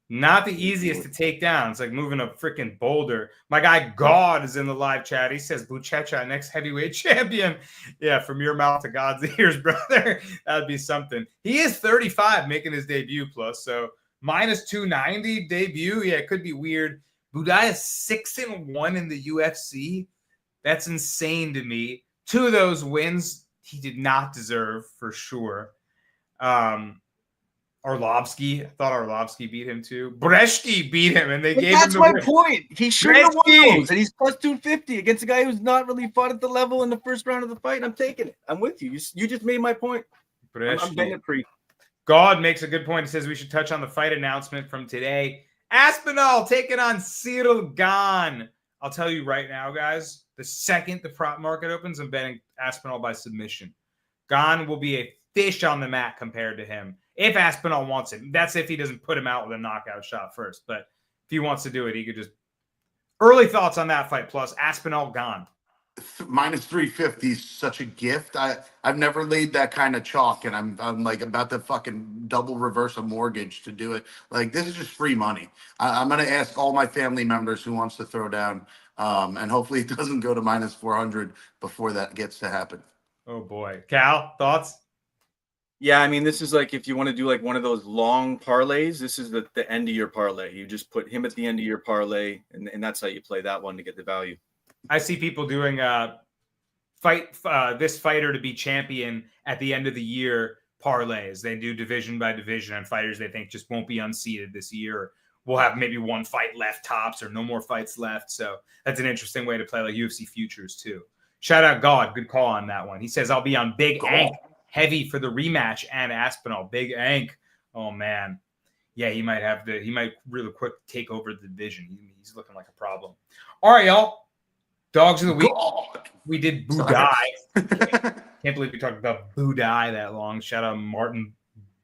not the easiest to take down. It's like moving a freaking boulder. My guy God is in the live chat. He says Buchecha, next heavyweight champion. Yeah, from your mouth to God's ears, brother. That'd be something. He is 35 making his debut plus. So minus 290 debut. Yeah, it could be weird. Budai is 6-1 in the UFC. That's insane to me. 2 of those wins he did not deserve for sure. Arlovsky, I thought Arlovsky beat him too. Breshki beat him, and they gave him the win. That's my point. He should have won those, and he's plus 250 against a guy who's not really fought at the level in the first round of the fight. I'm taking it. I'm with you. You just made my point. I'm betting it pre. God makes a good point. He says we should touch on the fight announcement from today. Aspinall taking on Cyril Gane. I'll tell you right now, guys, the second the prop market opens, I'm betting Aspinall by submission. Gane will be a fish on the mat compared to him. If Aspinall wants it, that's if he doesn't put him out with a knockout shot first. But if he wants to do it, he could just. Early thoughts on that fight. Plus Aspinall Gane. Minus 350 is such a gift. I've never laid that kind of chalk, and I'm like about to fucking double reverse a mortgage to do it. Like, this is just free money. I'm gonna ask all my family members who wants to throw down, and hopefully it doesn't go to minus 400 before that gets to happen. Oh boy, Cal, thoughts? Yeah, I mean, this is like if you want to do like one of those long parlays, this is the end of your parlay. You just put him at the end of your parlay, and that's how you play that one to get the value. I see people doing this fighter to be champion at the end of the year parlays. They do division by division on fighters they think just won't be unseated this year. We'll have maybe one fight left tops or no more fights left. So that's an interesting way to play like UFC futures too. Shout out God. Good call on that one. He says, I'll be on Big Ank heavy for the rematch and Aspinall. Big Ank. Oh, man. Yeah, he might really quick take over the division. He's looking like a problem. All right, y'all. Dogs of the week. God. We did Budai. Can't believe we talked about Budai that long. Shout out Martin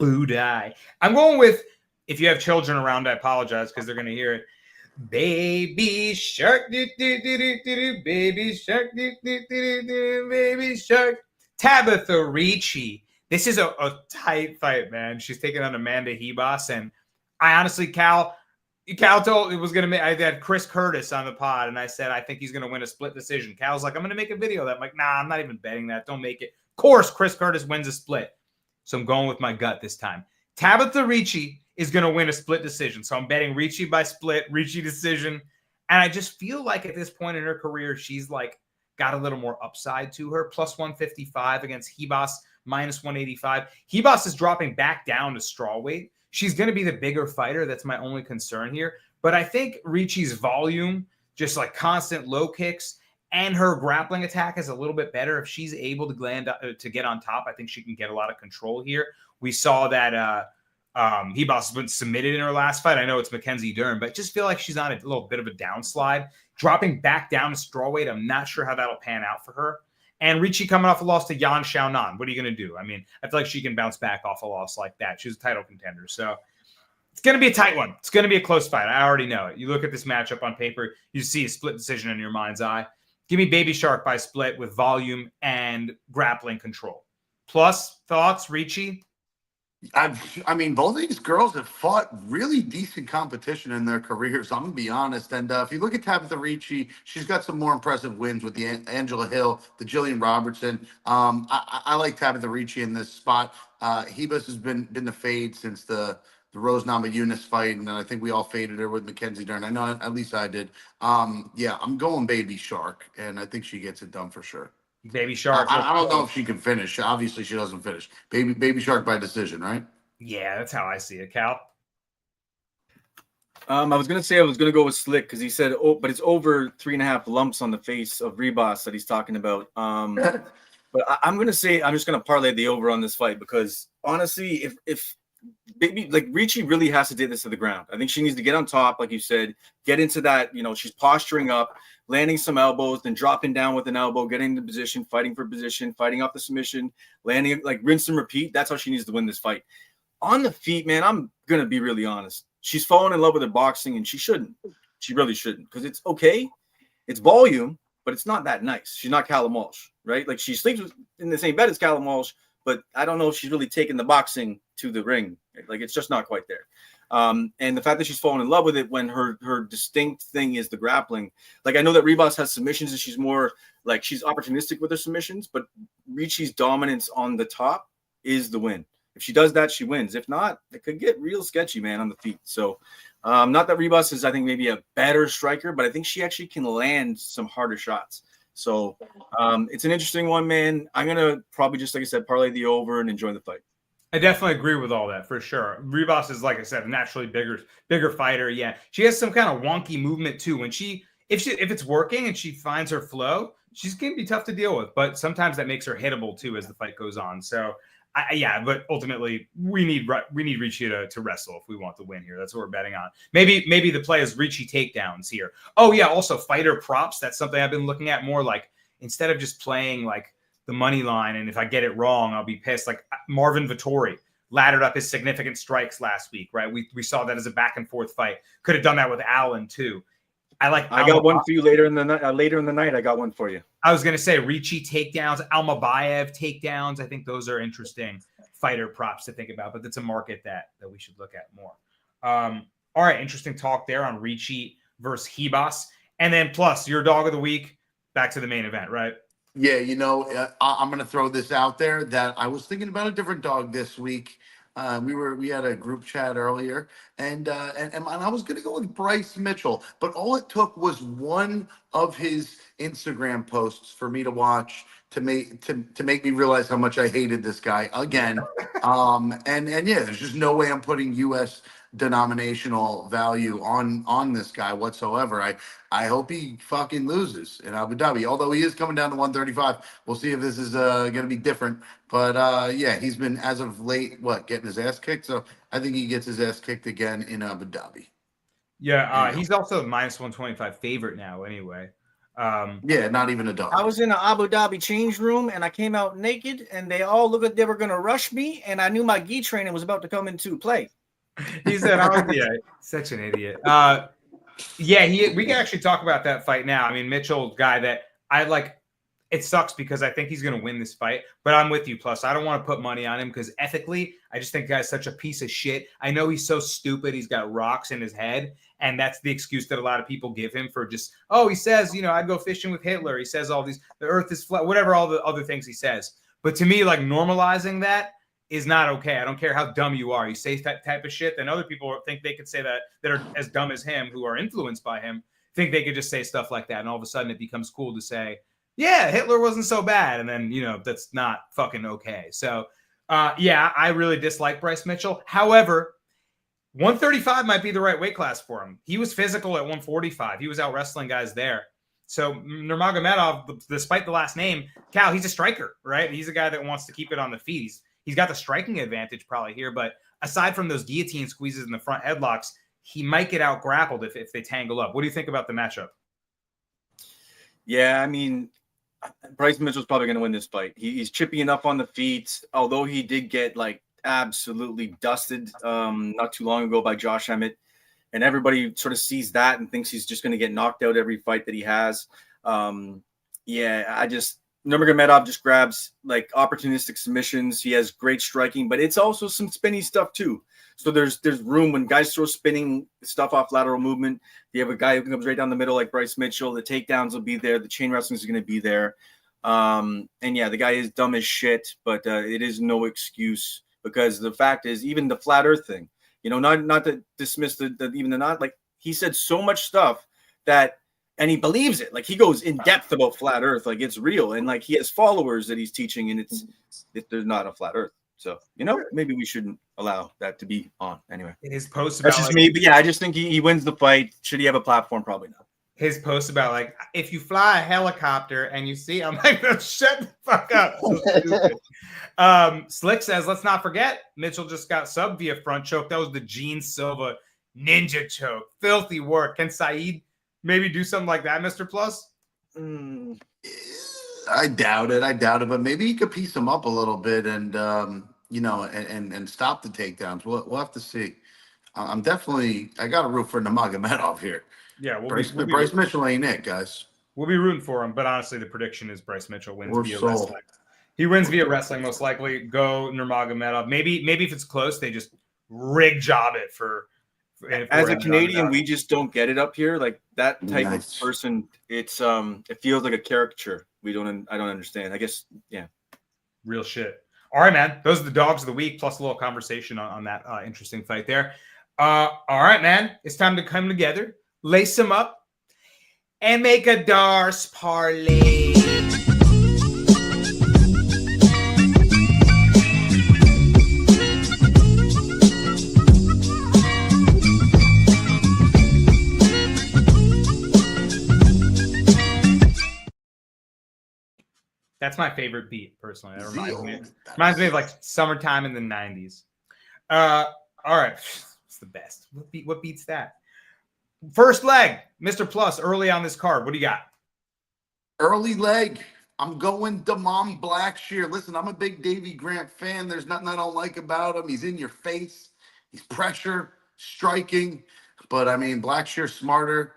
Abu Dhabi. I'm going with, if you have children around, I apologize because they're going to hear it. Baby shark, do, do, do, do, do, do, baby shark, do, do, do, do, do, baby shark. Tabitha Ricci. This is a tight fight, man. She's taking on Amanda Hebos, and I honestly, Cal told it was going to make. I had Chris Curtis on the pod, and I said I think he's going to win a split decision. Cal's like, I'm going to make a video of that. I'm like, nah, I'm not even betting that. Don't make it. Of course, Chris Curtis wins a split, so I'm going with my gut this time. Tabitha Ricci is going to win a split decision. So I'm betting Ricci by split, Ricci decision. And I just feel like at this point in her career, she's like got a little more upside to her. Plus 155 against Hebos, minus 185. Hebos is dropping back down to strawweight. She's going to be the bigger fighter. That's my only concern here. But I think Ricci's volume, just like constant low kicks, and her grappling attack is a little bit better. If she's able to get on top, I think she can get a lot of control here. We saw that Hebos has been submitted in her last fight. I know it's Mackenzie Dern, but just feel like she's on a little bit of a downslide. Dropping back down to strawweight, I'm not sure how that'll pan out for her. And Ricci coming off a loss to Yan Xiaonan. What are you going to do? I mean, I feel like she can bounce back off a loss like that. She's a title contender. So it's going to be a tight one. It's going to be a close fight. I already know it. You look at this matchup on paper, you see a split decision in your mind's eye. Give me Baby Shark by split with volume and grappling control. Plus, thoughts, Ricci? I mean, both of these girls have fought really decent competition in their careers. I'm gonna be honest. And if you look at Tabitha Ricci, she's got some more impressive wins with the Angela Hill, the Jillian Robertson. I like Tabitha Ricci in this spot. Hebus has been the fade since the Rose Namajunas fight, and I think we all faded her with Mackenzie Dern. I know at least I did. Yeah, I'm going Baby Shark, and I think she gets it done for sure. Baby Shark. I don't know if she can finish. Obviously, she doesn't finish. Baby Shark by decision, right? Yeah, that's how I see it, Cal. I was gonna go with Slick because he said, but it's over 3.5 lumps on the face of Rebos that he's talking about. But I'm just gonna parlay the over on this fight because honestly, if Baby like Ricci really has to take this to the ground. I think she needs to get on top, like you said, get into that. She's posturing up, landing some elbows, then dropping down with an elbow, getting into position, fighting for position, fighting off the submission, landing like rinse and repeat. That's how she needs to win this fight. On the feet, man, I'm gonna be really honest. She's fallen in love with her boxing, and she shouldn't. She really shouldn't, because it's okay. It's volume, but it's not that nice. She's not Callum Walsh, right? Like she sleeps in the same bed as Callum Walsh, but I don't know if she's really taken the boxing to the ring. Like it's just not quite there. And the fact that she's fallen in love with it when her distinct thing is the grappling. Like I know that Rebos has submissions and she's more like she's opportunistic with her submissions, but Ricci's dominance on the top is the win. If she does that, she wins. If not, it could get real sketchy, man, on the feet. So not that Rebos is, I think, maybe a better striker, but I think she actually can land some harder shots. So it's an interesting one, man. I'm going to probably just, like I said, parlay the over and enjoy the fight. I definitely agree with all that for sure. Rebos is, like I said, a naturally bigger fighter. Yeah, she has some kind of wonky movement too. When if it's working and she finds her flow, she's gonna be tough to deal with. But sometimes that makes her hittable too as the fight goes on. So but ultimately we need Ricci to wrestle if we want to win here. That's what we're betting on. Maybe the play is Ricci takedowns here. Oh yeah, also fighter props. That's something I've been looking at more. Like instead of just playing like the money line, and if I get it wrong, I'll be pissed. Like Marvin Vettori laddered up his significant strikes last week, right? We saw that as a back and forth fight. Could have done that with Allen too. I got one for you later in the night. I got one for you. I was gonna say Ricci takedowns, Almabayev takedowns. I think those are interesting fighter props to think about, but it's a market that we should look at more. All right, interesting talk there on Ricci versus Hebos, and then plus your dog of the week. Back to the main event, right? Yeah, I'm going to throw this out there that I was thinking about a different dog this week. We had a group chat earlier, and I was going to go with Bryce Mitchell, but all it took was one of his Instagram posts for me to watch to make me realize how much I hated this guy again. And yeah, there's just no way I'm putting U.S. denominational value on this guy whatsoever. I hope he fucking loses in Abu Dhabi, although he is coming down to 135. We'll see if this is going to be different. But yeah, he's been as of late getting his ass kicked. So I think he gets his ass kicked again in Abu Dhabi. Yeah, he's also a minus 125 favorite now anyway. Yeah, not even a dog. I was in an Abu Dhabi change room and I came out naked and they all looked like they were going to rush me. And I knew my gi training was about to come into play. He said, such an idiot. We can actually talk about that fight now. I mean, Mitchell, guy that I like. It sucks because I think he's going to win this fight, but I'm with you. Plus, I don't want to put money on him because ethically, I just think the guy's such a piece of shit. I know he's so stupid. He's got rocks in his head, and that's the excuse that a lot of people give him for just, he says, I'd go fishing with Hitler. He says all these, the earth is flat, whatever, all the other things he says. But to me, like, normalizing that is not okay. I don't care how dumb you are. You say that type of shit, then other people think they could say that are as dumb as him, who are influenced by him, think they could just say stuff like that. And all of a sudden it becomes cool to say, yeah, Hitler wasn't so bad. And then, that's not fucking okay. So, I really dislike Bryce Mitchell. However, 135 might be the right weight class for him. He was physical at 145. He was out wrestling guys there. So Nurmagomedov, despite the last name, Cal, he's a striker, right? He's a guy that wants to keep it on the feet. He's got the striking advantage probably here. But aside from those guillotine squeezes in the front headlocks, he might get out grappled if they tangle up. What do you think about the matchup? Yeah, I mean, Bryce Mitchell's probably going to win this fight. He's chippy enough on the feet, although he did get like absolutely dusted not too long ago by Josh Emmett. And everybody sort of sees that and thinks he's just going to get knocked out every fight that he has. Nurmagomedov just grabs like opportunistic submissions. He has great striking, but it's also some spinny stuff too. So there's room when guys throw spinning stuff off lateral movement. You have a guy who comes right down the middle like Bryce Mitchell. The takedowns will be there. The chain wrestling is going to be there. The guy is dumb as shit, but it is no excuse because the fact is even the flat earth thing, not to dismiss he said so much stuff and he believes it. Like he goes in depth about flat earth. Like it's real. And like he has followers that he's teaching and there's not a flat earth. So, maybe we shouldn't allow that to be on anyway. His post about that's just me, but I just think he wins the fight. Should he have a platform? Probably not. His post about like, if you fly a helicopter and you see, I'm like, no, shut the fuck up. So stupid. Slick says, let's not forget, Mitchell just got subbed via front choke. That was the Gene Silva ninja choke. Filthy work. Can Saeed maybe do something like that, Mr. Plus? I doubt it, but maybe he could piece him up a little bit and and stop the takedowns. We'll have to see. I got to root for Nurmagomedov here. Yeah, Bryce Mitchell ain't it, guys. We'll be rooting for him, but honestly, the prediction is Bryce Mitchell wins via sold. wrestling. He wins via wrestling, most likely. Go Nurmagomedov. Maybe if it's close, they just rig job it for as a Canadian, we just don't get it up here. Like that type of person, it feels like a caricature. I don't understand. I guess, yeah. Real shit. All right, man. Those are the dogs of the week, plus a little conversation on that interesting fight there. All right, man. It's time to come together, lace them up, and make a Darce parlay. That's my favorite beat, personally. That reminds me of like summertime in the 90s. All right. It's the best. What beats that? First leg, Mr. Plus, early on this card. What do you got? Early leg. I'm going Damon Blackshear. Listen, I'm a big Davey Grant fan. There's nothing I don't like about him. He's in your face. He's pressure, striking. But, I mean, Blackshear's smarter.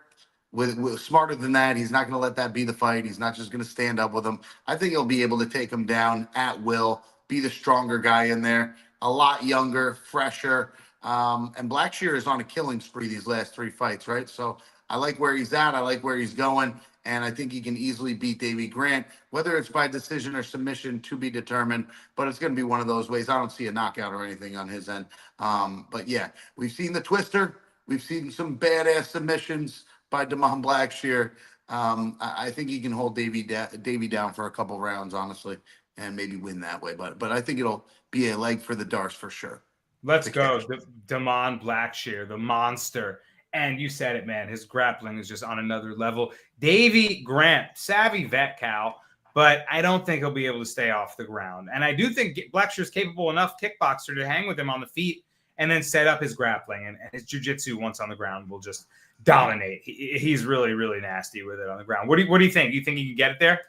With smarter than that, he's not going to let that be the fight. He's not just going to stand up with him. I think he'll be able to take him down at will, be the stronger guy in there, a lot younger, fresher. And Blackshear is on a killing spree these last 3 fights, right? So I like where he's at. I like where he's going. And I think he can easily beat Davey Grant, whether it's by decision or submission to be determined. But it's going to be one of those ways. I don't see a knockout or anything on his end. But, yeah, we've seen the twister. We've seen some badass submissions by Damon Blackshear. I think he can hold Davey down for a couple rounds, honestly, and maybe win that way. But I think it'll be a leg for the Darce for sure. Let's go. Damon Blackshear, the monster. And you said it, man. His grappling is just on another level. Davey Grant, savvy vet, Cal, but I don't think he'll be able to stay off the ground. And I do think Blackshear's capable enough kickboxer to hang with him on the feet and then set up his grappling. And his jiu-jitsu once on the ground will just dominate. He's really, really nasty with it on the ground. What do you think? You think he can get it there?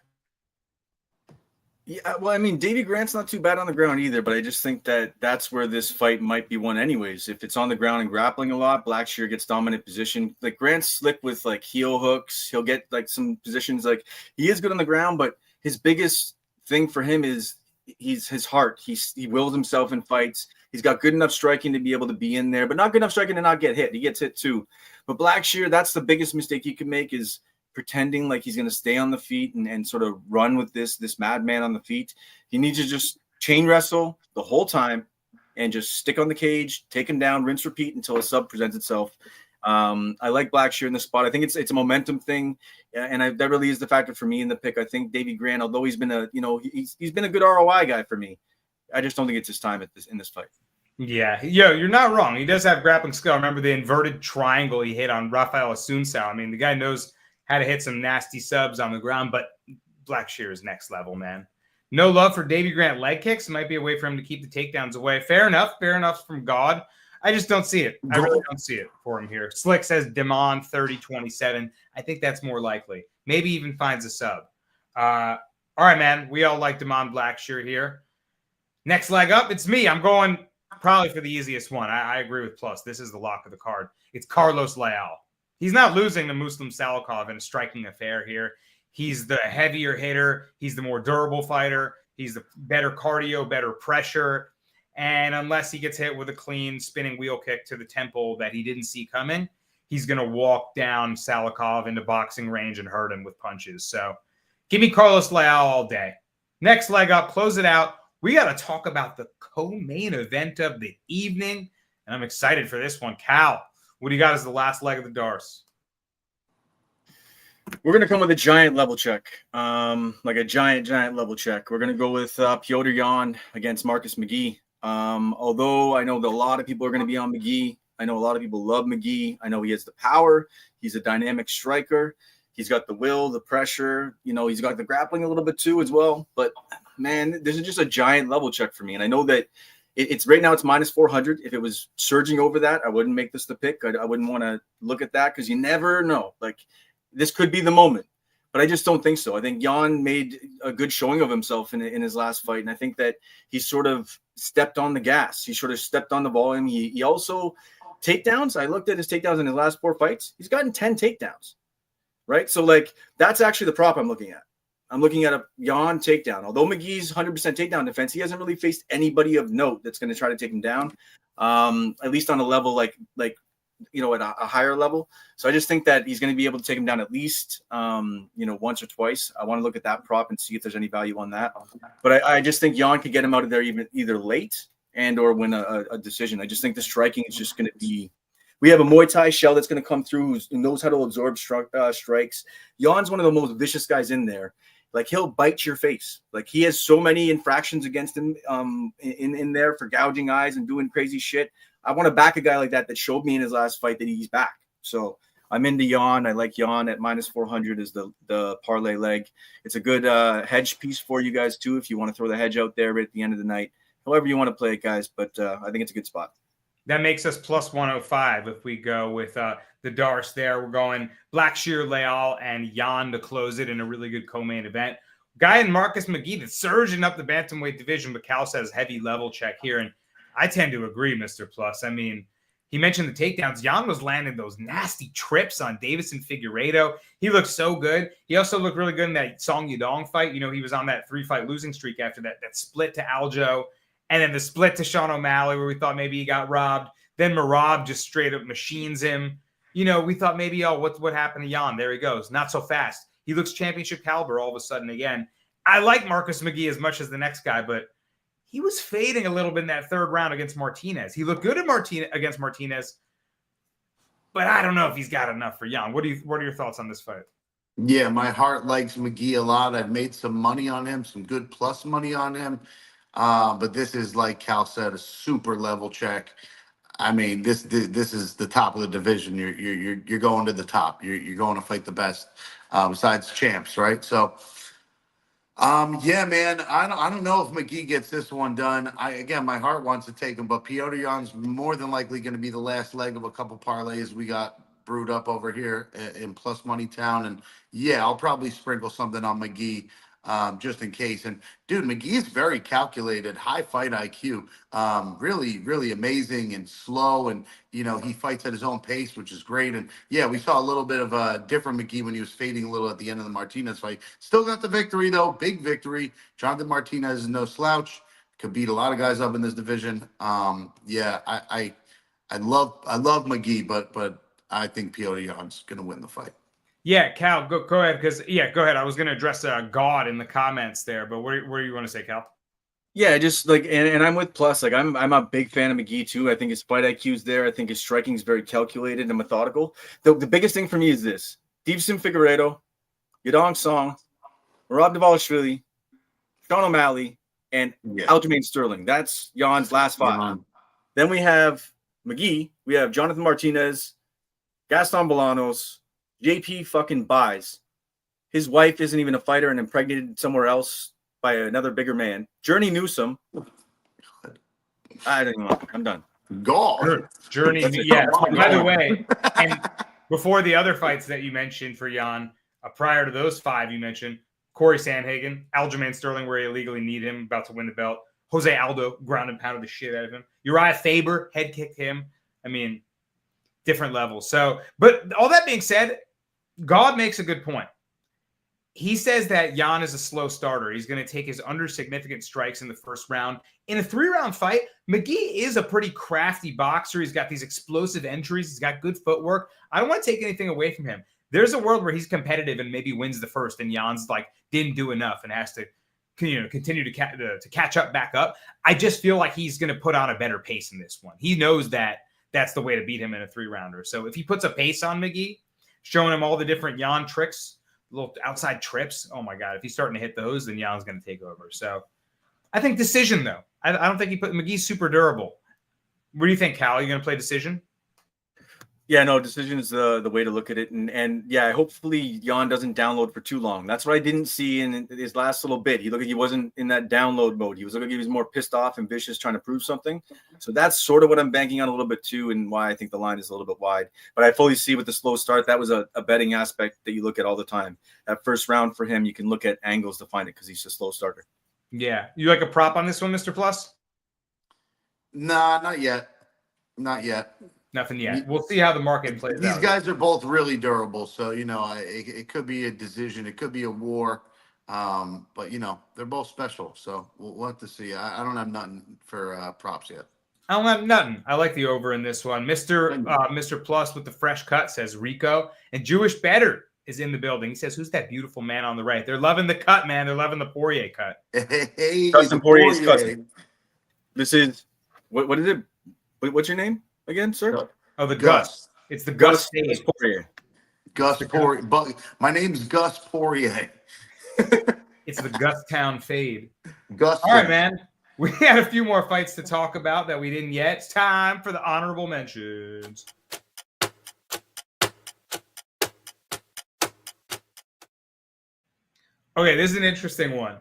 Yeah, well, I mean, Davey Grant's not too bad on the ground either, but I just think that that's where this fight might be won anyways. If it's on the ground and grappling a lot, Blackshear gets dominant position. Like Grant's slick with like heel hooks. He'll get like some positions. Like he is good on the ground, but his biggest thing for him is he's his heart. He wills himself in fights. He's got good enough striking to be able to be in there, but not good enough striking to not get hit. He gets hit too. But Blackshear, that's the biggest mistake he can make is pretending like he's going to stay on the feet and sort of run with this madman on the feet. He needs to just chain wrestle the whole time and just stick on the cage, take him down, rinse, repeat until a sub presents itself. I like Blackshear in the spot. I think it's a momentum thing, and that really is the factor for me in the pick. I think Davey Grant, although he's been he's been a good ROI guy for me, I just don't think it's his time in this fight. Yeah, you're not wrong. He does have grappling skill. Remember the inverted triangle he hit on Rafael Asuncao. I mean, the guy knows how to hit some nasty subs on the ground, but Blackshear is next level, man. No love for Davey Grant leg kicks. Might be a way for him to keep the takedowns away. Fair enough from God. I just don't see it. I really don't see it for him here. Slick says Demond 30-27. I think that's more likely. Maybe even finds a sub. All right, man. We all like Demond Blackshear here. Next leg up, it's me. I'm going probably for the easiest one. I agree with Plus. This is the lock of the card. It's Carlos Leal. He's not losing to Muslim Salikov in a striking affair here. He's the heavier hitter. He's the more durable fighter. He's the better cardio, better pressure. And unless he gets hit with a clean spinning wheel kick to the temple that he didn't see coming, he's going to walk down Salikov into boxing range and hurt him with punches. So give me Carlos Leal all day. Next leg up, close it out. We got to talk about the co-main event of the evening. And I'm excited for this one. Cal, what do you got as the last leg of the Darce? We're going to come with a giant level check, like a giant level check. We're going to go with Petr Yan against Marcus McGee. Although I know that a lot of people are going to be on McGee. I know a lot of people love McGee. I know he has the power. He's a dynamic striker. He's got the will, the pressure. He's got the grappling a little bit too as well. But, man, this is just a giant level check for me. And I know that it's right now it's minus 400. If it was surging over that, I wouldn't make this the pick. I wouldn't want to look at that because you never know. Like, this could be the moment. But I just don't think so. I think Yan made a good showing of himself in his last fight. And I think that he sort of stepped on the gas. He sort of stepped on the volume. He also takedowns. I looked at his takedowns in his last 4 fights. He's gotten 10 takedowns, right? So, like, that's actually the prop I'm looking at. I'm looking at a Yan takedown. Although McGee's 100% takedown defense, he hasn't really faced anybody of note that's going to try to take him down, at least on a level like at a higher level. So I just think that he's going to be able to take him down at least, once or twice. I want to look at that prop and see if there's any value on that. But I just think Yan could get him out of there either late and or win a decision. I just think the striking is just going to be. We have a Muay Thai shell that's going to come through who knows how to absorb strikes. Yan's one of the most vicious guys in there. Like, he'll bite your face. Like, he has so many infractions against him in there for gouging eyes and doing crazy shit. I want to back a guy like that showed me in his last fight that he's back. So I'm into Yan. I like Yan at minus 400 is the parlay leg. It's a good hedge piece for you guys too if you want to throw the hedge out there at the end of the night. However you want to play it, guys. But I think it's a good spot. That makes us plus 105 if we go with the Darce there. We're going Blackshear, Leal, and Yan to close it in a really good co-main event. Guy in Marcus McGee that's surging up the bantamweight division, but Cal says heavy level check here. And I tend to agree, Mr. Plus. I mean, he mentioned the takedowns. Yan was landing those nasty trips on Davison Figueiredo. He looked so good. He also looked really good in that Song Yadong fight. He was on that 3-fight losing streak after that split to Aljo. And then the split to Sean O'Malley where we thought maybe he got robbed. Then Merab just straight up machines him. We thought maybe, what happened to Yan? There he goes. Not so fast. He looks championship caliber all of a sudden again. I like Marcus McGee as much as the next guy, but he was fading a little bit in that third round against Martinez. He looked good against Martinez, but I don't know if he's got enough for Yan. What are your thoughts on this fight? Yeah, my heart likes McGee a lot. I've made some money on him, some good plus money on him. But this is, like Cal said, a super level check. I mean, this is the top of the division. You're going to the top. You're going to fight the best, besides champs, right? So Yeah, man. I don't know if McGee gets this one done. Again, my heart wants to take him, but Piotr Jan's more than likely going to be the last leg of a couple parlays we got brewed up over here in Plus Money Town. And yeah, I'll probably sprinkle something on McGee just in case. And dude, McGee is very calculated, high fight IQ, really, really amazing and slow. And he fights at his own pace, which is great. And yeah, we saw a little bit of a different McGee when he was fading a little at the end of the Martinez fight. Still got the victory though, big victory. Jonathan Martinez is no slouch. Could beat a lot of guys up in this division. Yeah, I love McGee, but I think Piotr Jan's gonna win the fight. Yeah, Cal, go ahead. Go ahead. I was going to address God in the comments there, but what do you want to say, Cal? Yeah, just like, and I'm with Plus. Like, I'm a big fan of McGee too. I think his fight IQ is there. I think his striking is very calculated and methodical. The biggest thing for me is this: Stevenson Figueiredo, Yadong Song, Rob Dvalishvili, Sean O'Malley, and Aljamain Sterling. That's Jan's last five. Then we have McGee. We have Jonathan Martinez, Gaston Bolanos, JP fucking buys. His wife isn't even a fighter and impregnated somewhere else by another bigger man. Journey Newsom. I don't know. I'm done. Golf. Journey. Yeah. By the way, and before the other fights that you mentioned for Jan, prior to those five you mentioned, Corey Sandhagen, Aljamain Sterling, where you illegally need him, about to win the belt. Jose Aldo, ground and pounded the shit out of him. Uriah Faber, head kicked him. I mean, different levels. So, but all that being said, God makes a good point. He says that Jan is a slow starter. He's going to take his under significant strikes in the first round. In a 3-round fight, McGee is a pretty crafty boxer. He's got these explosive entries. He's got good footwork. I don't want to take anything away from him. There's a world where he's competitive and maybe wins the first, and Jan's like didn't do enough and has to continue to catch up back up. I just feel like he's going to put on a better pace in this one. He knows that that's the way to beat him in a 3-rounder. So if he puts a pace on McGee, showing him all the different Jan tricks, little outside trips. Oh my God. If he's starting to hit those, then Jan's going to take over. So I think decision though. I don't think McGee's super durable. What do you think, Cal? Are you going to play decision? Yeah, no, decision is the way to look at it. And yeah, hopefully Jan doesn't download for too long. That's what I didn't see in his last little bit. He looked like he wasn't in that download mode. He was looking like he was more pissed off and vicious, trying to prove something. So that's sort of what I'm banking on a little bit too, and why I think the line is a little bit wide. But I fully see with the slow start, that was a betting aspect that you look at all the time. That first round for him, you can look at angles to find it because he's a slow starter. Yeah. You like a prop on this one, Mr. Plus? Nah, not yet. Not yet. Nothing yet. We'll see how the market plays out. These guys are both really durable, so it could be a decision, it could be a war, but they're both special, so we'll have to see. I don't have nothing for props yet. I don't have nothing. I like the over in this one. Mr. Plus with the fresh cut says Rico, and Jewish Better is in the building. He says, "Who's that beautiful man on the right?" They're loving the cut, man. They're loving the Poirier cut. Hey, Dustin Poirier's cousin. This is what is it? What's your name again, sir? Oh, the Gus. It's the Gus Poirier. Gus Poirier. But my name's Gus Poirier. It's the Gus Town fade. Gus. All right, man. We had a few more fights to talk about that we didn't yet. It's time for the honorable mentions. Okay, this is an interesting one.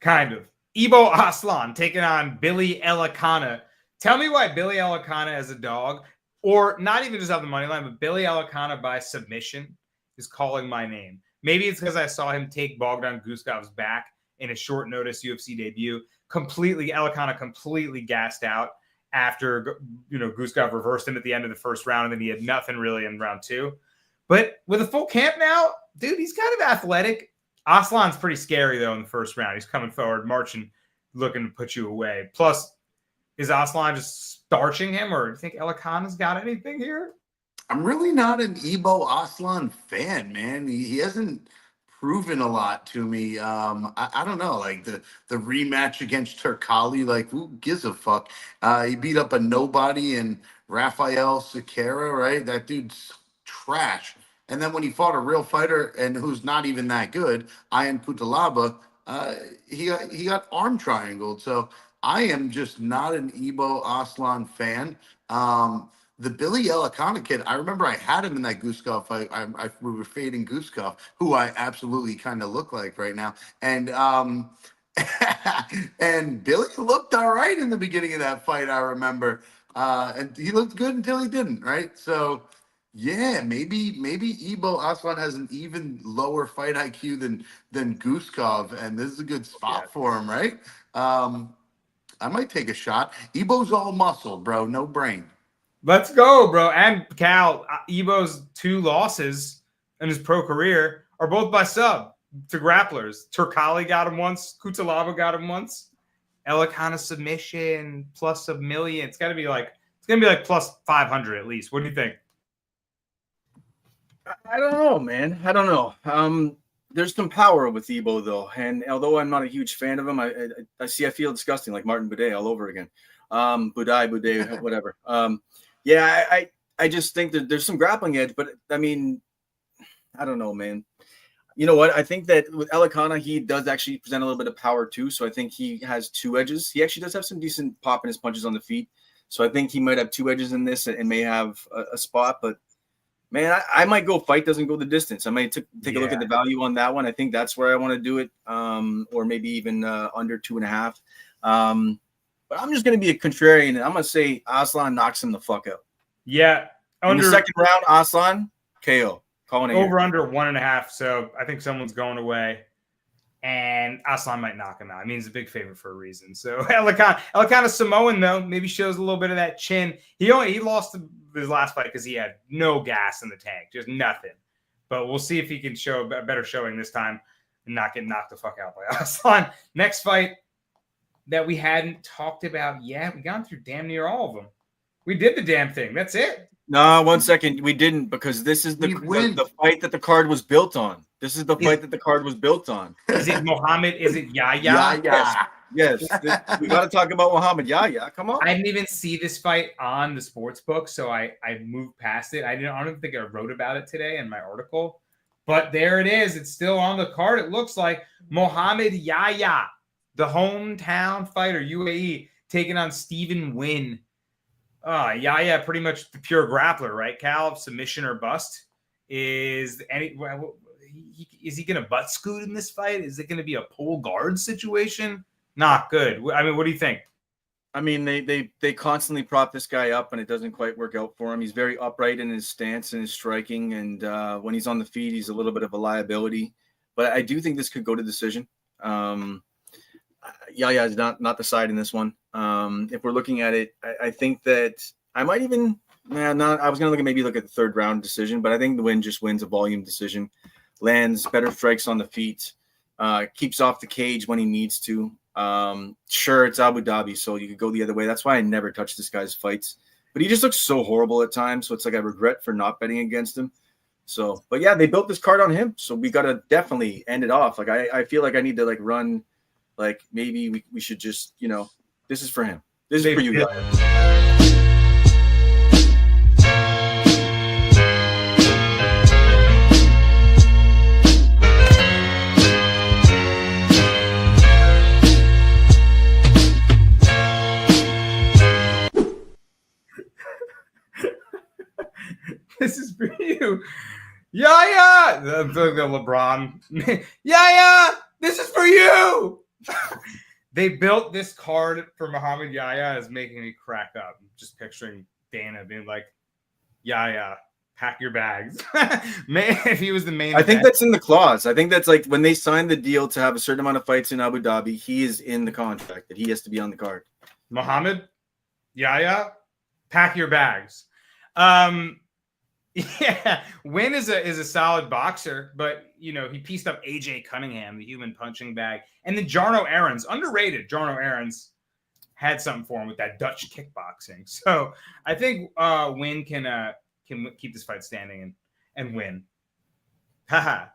Kind of. Ibo Aslan taking on Billy Elikana. Tell me why Billy Elikana as a dog, or not even just on the money line, but Billy Elikana by submission is calling my name. Maybe it's because I saw him take Bogdan Guskov's back in a short notice UFC debut. Elikana completely gassed out after Guskov reversed him at the end of the first round, and then he had nothing really in round two. But with a full camp now, dude, he's kind of athletic. Aslan's pretty scary though in the first round. He's coming forward, marching, looking to put you away. Plus, is Aslan just starching him, or do you think Elikana's got anything here? I'm really not an Ibo Aslan fan, man. He hasn't proven a lot to me. I don't know, like the rematch against Turkali, like who gives a fuck? He beat up a nobody in Rafael Sequeira, right? That dude's trash. And then when he fought a real fighter and who's not even that good, Ian Putalaba, he got arm triangled. So I am just not an Ibo Aslan fan. The Billy Ellicott kid, I remember I had him in that Guskov fight. We were fading Guskov, who I absolutely kind of look like right now. And and Billy looked all right in the beginning of that fight, I remember. And he looked good until he didn't, right? So yeah, maybe Ibo Aslan has an even lower fight IQ than Guskov, and this is a good spot for him, right? I might take a shot. Ibo's all muscle, bro, no brain. Let's go, bro. And Cal, Ibo's 2 losses in his pro career are both by sub to grapplers. Turkali got him once. Kutalaba got him once. Elikana submission plus $1 million. It's gonna be like plus 500 at least. What do you think? I don't know, man. I don't know. There's some power with Ibo though, and although I'm not a huge fan of him, I feel disgusting, like Martin Bidet all over again. Bidet, whatever. Yeah, I just think that there's some grappling edge, but I mean, I don't know, man. You know what? I think that with Elikana, he does actually present a little bit of power too. So I think he has 2 edges. He actually does have some decent pop in his punches on the feet. So I think he might have 2 edges in this and may have a spot. But man, I might go fight doesn't go the distance. I might take a look at the value on that one. I think that's where I want to do it, or maybe even under 2.5. But I'm just going to be a contrarian, and I'm going to say Aslan knocks him the fuck out. Yeah. In the second round, Aslan, KO. Over under 1.5. So I think someone's going away. And Aslan might knock him out. I mean, he's a big favorite for a reason. So Elikana Samoan, though, maybe shows a little bit of that chin. He lost his last fight because he had no gas in the tank. Just nothing. But we'll see if he can show a better showing this time and not get knocked the fuck out by Aslan. Next fight that we hadn't talked about yet. We gone through damn near all of them. We did the damn thing. That's it. No, 1 second. We didn't, because this is the fight that the card was built on. This is the fight that the card was built on. Is it Muhammad? Is it Yahya? Yes. We got to talk about Muhammad Yahya. Come on. I didn't even see this fight on the sports book, so I moved past it. I don't think I wrote about it today in my article, but there it is. It's still on the card. It looks like Muhammad Yahya, the hometown fighter, UAE, taking on Stephen Wynn. Yahya, pretty much the pure grappler, right? Cal, submission or bust. Is he going to butt scoot in this fight? Is it going to be a pull guard situation? Not good. I mean, what do you think? I mean, they constantly prop this guy up, and it doesn't quite work out for him. He's very upright in his stance and his striking, and when he's on the feet, he's a little bit of a liability. But I do think this could go to decision. Yahya is not the side in this one. If we're looking at it, I think that I might even I was going to look at the 3rd round decision, but I think the Win just wins a volume decision, lands better strikes on the feet, keeps off the cage when he needs to. Sure, it's Abu Dhabi, so you could go the other way. That's why I never touch this guy's fights, but he just looks so horrible at times. So it's like I regret for not betting against him. So, but yeah, they built this card on him, so we got to definitely end it off. Like I feel like I need to run. Like maybe we should just, this is for him. This is for you guys. This is for you. Yahya! The LeBron. Yahya! This is for you! They built this card for Muhammad Yahya is making me crack up. Just picturing Dana being like, Yahya, pack your bags. Man, if he was the main I think that's in the clause. I think that's like when they signed the deal to have a certain amount of fights in Abu Dhabi, he is in the contract that he has to be on the card. Muhammad Yahya, pack your bags. Yeah, Wynn is a solid boxer, but he pieced up AJ Cunningham, the human punching bag, and then Jarno Aarons, underrated. Jarno Aarons had something for him with that Dutch kickboxing. So I think Wynn can keep this fight standing and win. Haha.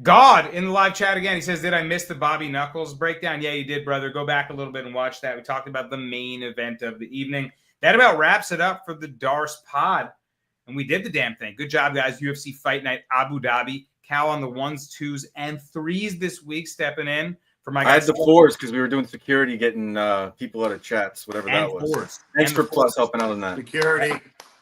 God in the live chat again. He says, "Did I miss the Bobby Knuckles breakdown?" Yeah, you did, brother. Go back a little bit and watch that. We talked about the main event of the evening. That about wraps it up for the Darce pod. And we did the damn thing. Good job, guys. UFC Fight Night Abu Dhabi. Cal on the 1s, 2s, and 3s this week, stepping in for my I guy. had the fours because we were doing security, getting people out of chats, whatever And that was. fours. Thanks And for the Plus fours. helping out on that. Security.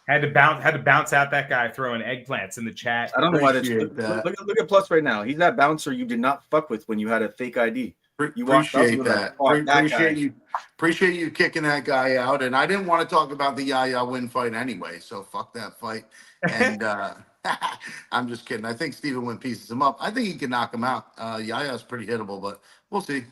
Had to bounce out that guy throwing eggplants in the chat. I don't know why that's Appreciate that. look at Plus right now. He's that bouncer you did not fuck with when you had a fake ID. You walked up, Appreciate you were like, that. "Fuck that guy." Appreciate you kicking that guy out. And I didn't want to talk about the Yaya win fight anyway, so fuck that fight. And I'm just kidding. I think Stephen Wynn pieces him up. I think he can knock him out. Yaya's pretty hittable, but we'll see.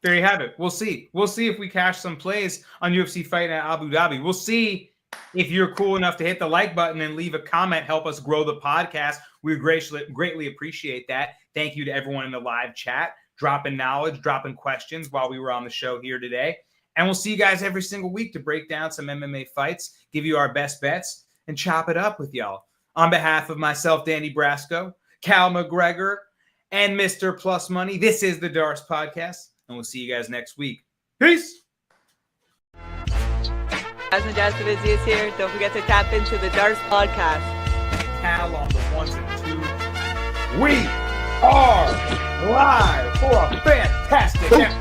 There you have it. We'll see. We'll see if we cash some plays on UFC Fight at Abu Dhabi. We'll see if you're cool enough to hit the like button and leave a comment, help us grow the podcast. We greatly appreciate that. Thank you to everyone in the live chat, dropping knowledge, dropping questions while we were on the show here today. And we'll see you guys every single week to break down some MMA fights, give you our best bets, and chop it up with y'all. On behalf of myself, Danny Brasco, Cal McGregor, and Mr. Plus Money, this is the Darce Podcast, and we'll see you guys next week. Peace! As Najas Divizzi is here, don't forget to tap into the Darce podcast. Cal on the ones and twos. We are live for a fantastic episode.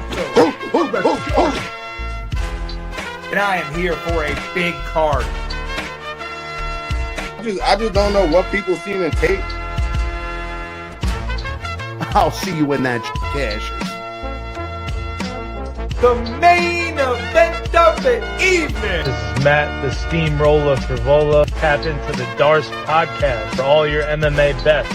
And I am here for a big card. I just don't know what people seen in tape. I'll see you when that cashes. The main event of the evening. This is Matt, the Steamroller Frivola. Tap into the Darce podcast for all your MMA bets.